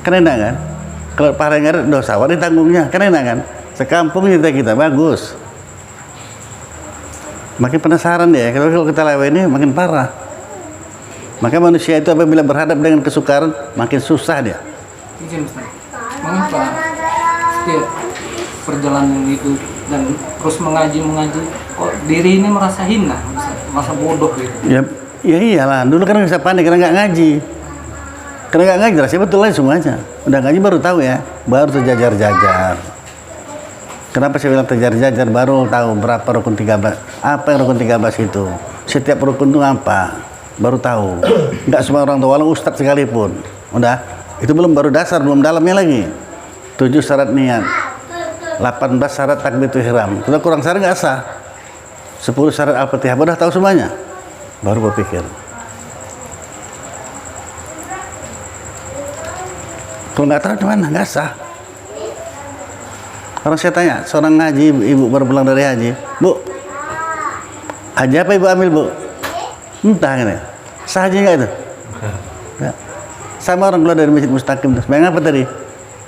Kan enak kan? Kalau pahala nggak ada dosa, awak ditanggungnya. Kan enak kan? Sekampung kita bagus. Makin penasaran dia, kalau kita lewat ini makin parah. Maka manusia itu apabila berhadap dengan kesukaran, makin susah dia. Izin Ustaz, mengapa setiap perjalanan itu dan terus mengaji, kok diri ini merasa hina, merasa bodoh gitu? Ya iyalah, dulu kan bisa panik karena nggak ngaji. Karena nggak ngaji, rasanya betul aja semuanya. Udah ngaji baru tahu ya, baru terjajar-jajar. Kenapa saya bilang terjajar-jajar, baru tahu berapa rukun 13. Apa yang rukun 13 itu? Setiap rukun itu apa? Baru tahu. Enggak semua orang tahu, walau ustadz sekalipun. Udah, itu belum baru dasar, belum dalamnya lagi. 7 syarat niat. 18 syarat takbiratul ihram. Kalau kurang syarat nggak sah. 10 syarat al-fatihah, udah tahu semuanya. Baru berpikir. Kalau nggak tahu gimana, nggak sah. Orang saya tanya, seorang ngaji, ibu baru pulang dari haji, Bu, haji apa ibu ambil Bu? Entah kan ya, sah haji nggak itu? Nggak. Sama orang keluar dari masjid Mustaqim, bayang apa tadi?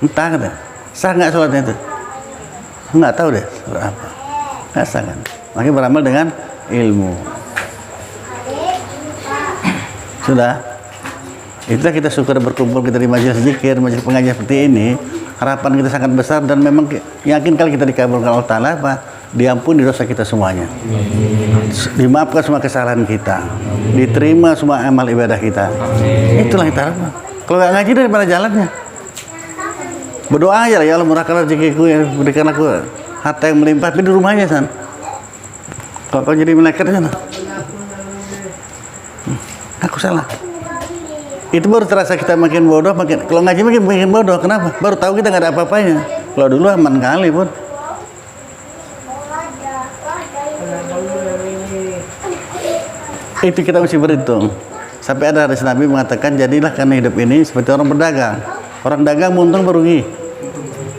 Entah kan ya, sah nggak sholatnya itu? Nggak tahu deh, sholat apa? Nggak sah kan? Makanya beramal dengan ilmu. Sudah, itulah kita syukur berkumpul kita di majelis zikir, majelis pengajian seperti ini. Harapan kita sangat besar dan memang yakin kalau kita dikabulkan Allah Ta'ala apa? Diampuni dosa kita semuanya. Dimaafkan semua kesalahan kita. Diterima semua amal ibadah kita. Itulah kita harapkan. Kalau nggak ngaji dari mana jalannya? Berdoa aja lah, ya Allah murahkan rezekiku, ya berikan aku harta yang melimpah, tapi di rumahnya san. Kalau kau jadi malaikat sana. Aku salah. Itu baru terasa kita makin bodoh, kalau ngaji makin bodoh. Kenapa? Baru tahu kita nggak ada apa-apanya. Kalau dulu aman kali pun. Itu kita mesti berhitung. Sampai ada hadis Nabi mengatakan, jadilah karena hidup ini seperti orang berdagang. Orang dagang untung berugi.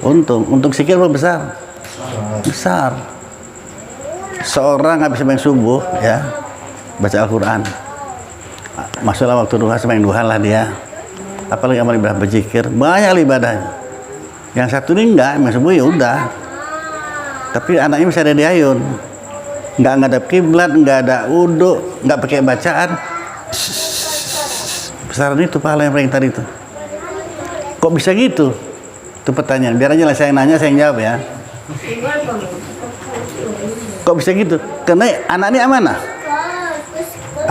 Untung sikit apa besar? Besar. Seorang habis sembahyang subuh ya, baca Al-Quran. Masuklah waktu duha, sembahyang duha lah dia. Apalagi amal ibadah berzikir, banyak ibadahnya. Yang satu ini enggak, sembahyang subuh ya udah. Tapi anaknya bisa ada di ayun, nggak ngadap kiblat, nggak ada wudu, nggak pakai bacaan. Besaran itu pahala yang paling tadi itu. Kok bisa gitu? Itu pertanyaan. Biar aja lah saya nanya, saya yang jawab ya. Kok bisa gitu? Karena anak ini amanah.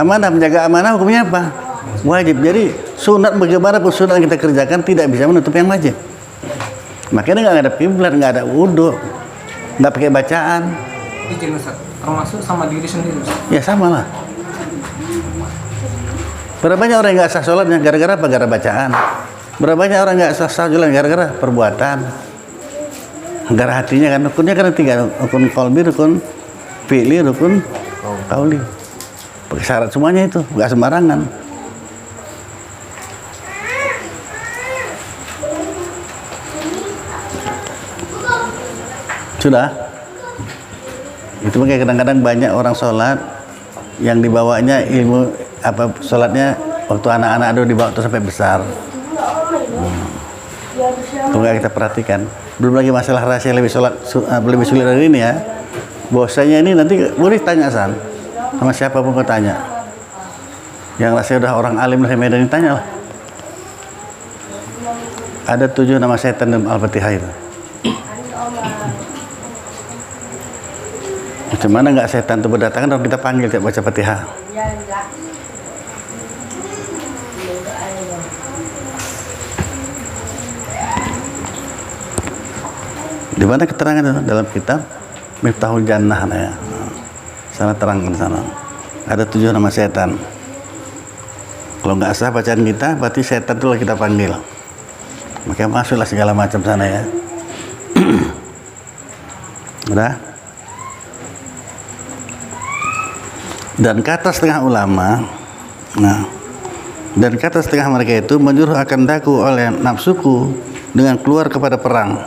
Amanah, menjaga amanah hukumnya apa? Wajib. Jadi sunat bagaimanapun sunat yang kita kerjakan tidak bisa menutup yang wajib. Makanya nggak ada kiblat, nggak ada wudu, nggak pakai bacaan. Izin Ustaz, termasuk sama diri sendiri Ustaz. Ya sama lah. Berapa banyak orang yang nggak sah sholatnya gara-gara apa? Gara-gara bacaan. Berapa banyak orang nggak sah sholat gara-gara perbuatan. Gara hatinya kan, rukunnya kan 3, rukun qalbi, rukun fi'li, rukun qauli. Pakai syarat semuanya itu, nggak sembarangan. Sudah? Itu makanya kadang-kadang banyak orang sholat yang dibawanya ilmu apa sholatnya waktu anak-anak itu dibawa terus sampai besar. Itu nggak kita perhatikan. Belum lagi masalah rahasia lebih lebih sulit dari ini ya. Bahwasanya ini nanti boleh tanya San sama siapapun kau tanya. Yang rasanya udah orang alim dari Medan tanya lah. Ada 7 nama setan dalam Al-Fatihah itu. Macam mana nggak setan itu berdatangan kalau kita panggil tiap baca Fatihah? Di mana keterangan itu? Dalam kitab Miftahul Jannah ya. Sana terangkan sana. Ada 7 nama setan. Kalau nggak sah bacaan kita, berarti setan itu kita panggil. Makanya masuklah segala macam sana ya. Udah? Dan kata setengah ulama, dan kata setengah mereka itu menyuruh akan daku oleh nafsuku dengan keluar kepada perang.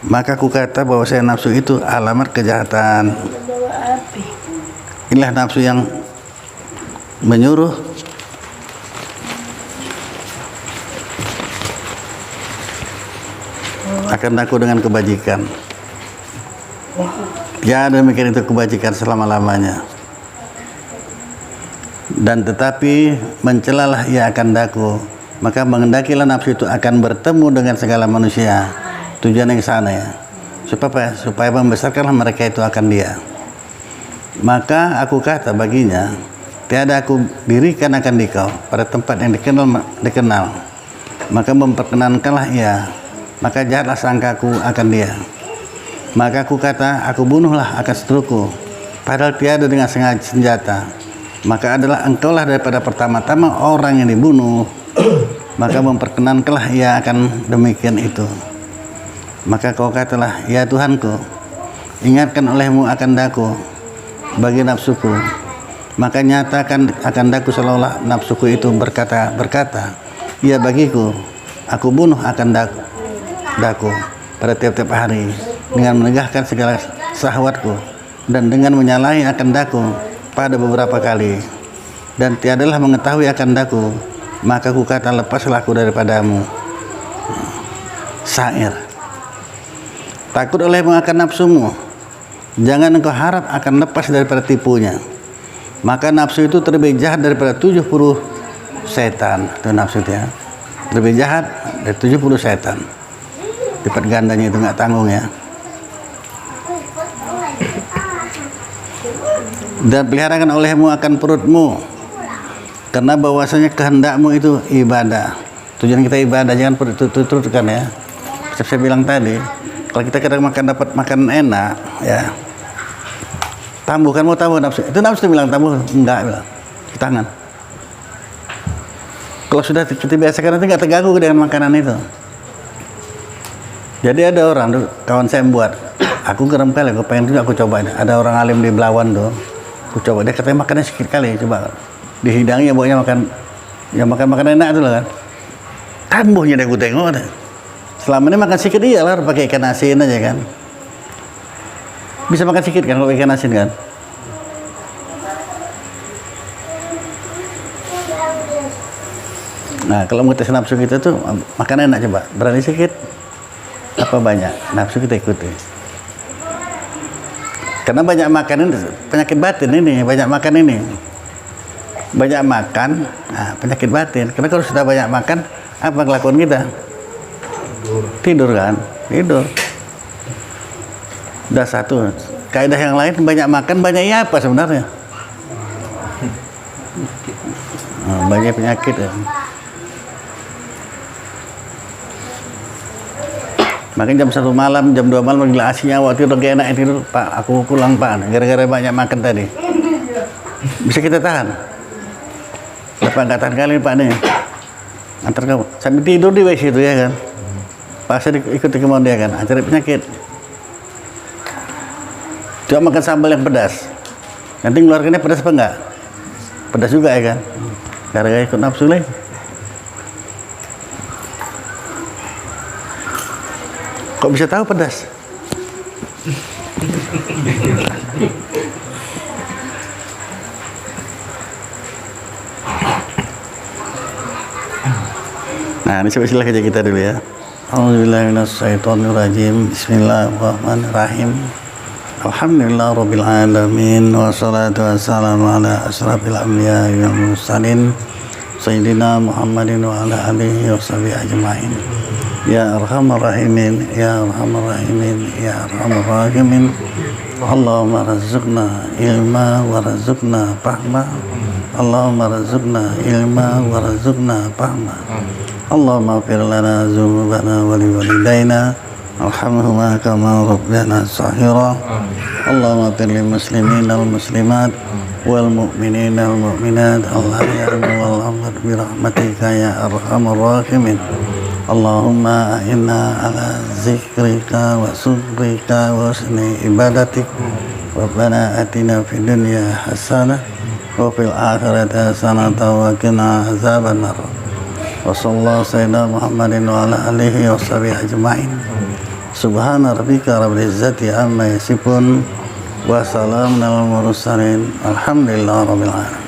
Maka aku kata bahwa saya nafsu itu alamat kejahatan. Inilah nafsu yang menyuruh akan daku dengan kebajikan. Ya, demikian itu kebajikan selama-lamanya. Dan tetapi mencelalah ia akan daku, maka mengendakilah nafsu itu akan bertemu dengan segala manusia. Tujuan yang sana ya, supaya membesarkanlah mereka itu akan dia. Maka aku kata baginya, tiada aku dirikan akan dikau pada tempat yang dikenal. Maka memperkenankanlah ia, maka jahatlah sangkaku akan dia. Maka aku kata, aku bunuhlah akan seteruku, padahal tiada dengan senjata. Maka adalah engkaulah daripada pertama-tama orang yang dibunuh. Maka memperkenankanlah ia akan demikian itu. Maka kau katalah, ya Tuhanku, ingatkan olehmu akan daku bagi nafsuku. Maka nyatakan akan daku seolah nafsuku itu berkata, ya bagiku, aku bunuh akan daku pada tiap-tiap hari dengan menegahkan segala syahwatku dan dengan menyalahi akan daku pada beberapa kali, dan tiadalah mengetahui akan daku. Maka ku kata, lepaslah aku daripadamu. Syair. Takut olehmu akan nafsumu, jangan engkau harap akan lepas daripada tipunya. Maka nafsu itu terlebih jahat daripada 70 setan. Itu nafsu itu ya, lebih jahat dari 70 setan. Lipat gandanya itu nggak tanggung ya. Dan peliharakan olehmu akan perutmu, karena bahwasanya kehendakmu itu ibadah. Tujuan kita ibadah, jangan perut turutkan ya. Seperti saya bilang tadi, kalau kita kadang dapat makan enak ya, tambuh kan, mau tambuh nafsu. Itu nafsu bilang tambuh, enggak bilang di tangan. Kalau sudah kita biasakan nanti nggak terganggu dengan makanan itu. Jadi ada orang, kawan saya buat, aku geram kali, aku pengen juga aku coba. Ada orang alim di Belawan tuh, aku coba, dia katanya makannya sedikit kali, coba dihidangi ya, baunya makan, ya makan enak tuh lah kan. Tambuhnya deh aku tengok deh. Selama ini makan sedikit iya lah, pakai ikan asin aja kan. Bisa makan sedikit kan kalau ikan asin kan. Nah kalau mau tes nafsu kita tuh makan enak, coba berani sedikit apa banyak, nafsu kita ikuti. Karena banyak makan ini penyakit batin ini, banyak makan ini. Banyak makan, nah, penyakit batin. Karena kalau sudah banyak makan, apa kelakuan kita? Tidur kan? Tidur. Udah satu. Kaidah yang lain, banyak makan, banyak iya apa sebenarnya? Nah, banyak penyakit ya. Makanya jam 1 malam, jam 2 malam gila aslinya waktu itu gak enak tidur, Pak, aku pulang Pak, gara-gara banyak makan tadi. Bisa kita tahan? Bapak nggak tahan kali Pak nih, antar kamu, sambil tidur di WC itu ya kan? Pak saya ikuti kemauan dia kan, cari penyakit. Coba makan sambal yang pedas, nanti ngeluarkannya pedas apa enggak? Pedas juga ya kan? Gara-gara ikut nafsu lagi. Kok bisa tahu pedas? Nah, ini coba sila kerja kita dulu ya. A'udzubillahiminasyaitonirrajim. Bismillahirrahmanirrahim. Alhamdulillah rabbil alamin wassalatu wassalamu ala asrafil anbiya wal mursalin sayyidina Muhammadin wa ala alihi washabihi ajmain. Ya arhamar rahimin, ya arhamar rahimin, ya arhamar rahimin. Allahumma razuqna ilma wa razuqna fahma. Allahumma razuqna ilma wa razuqna fahma. Allahumma ighfir lana dzunubana wa liwalidayna warhamhuma kama rabbayana shaghira. Allahumma ighfir lil muslimina wal muslimat wal mu'minina wal mu'minat al-ahya'i wal amwat bi rahmatika ya arhamar rahimin. Allahumma inna ala zikrika wa syukrika wa husni ibadatik. Rabbana atina fid dunya hasanah wa fil akhirati hasanah wa qina azabannar. Wa sallallahu sayyidina Muhammadin wa ala alihi wa sahbihi ajmain. Subhana rabbika rabbil izzati amma yasifun wa salamun alal mursalin. Alhamdulillah rabbil alamin.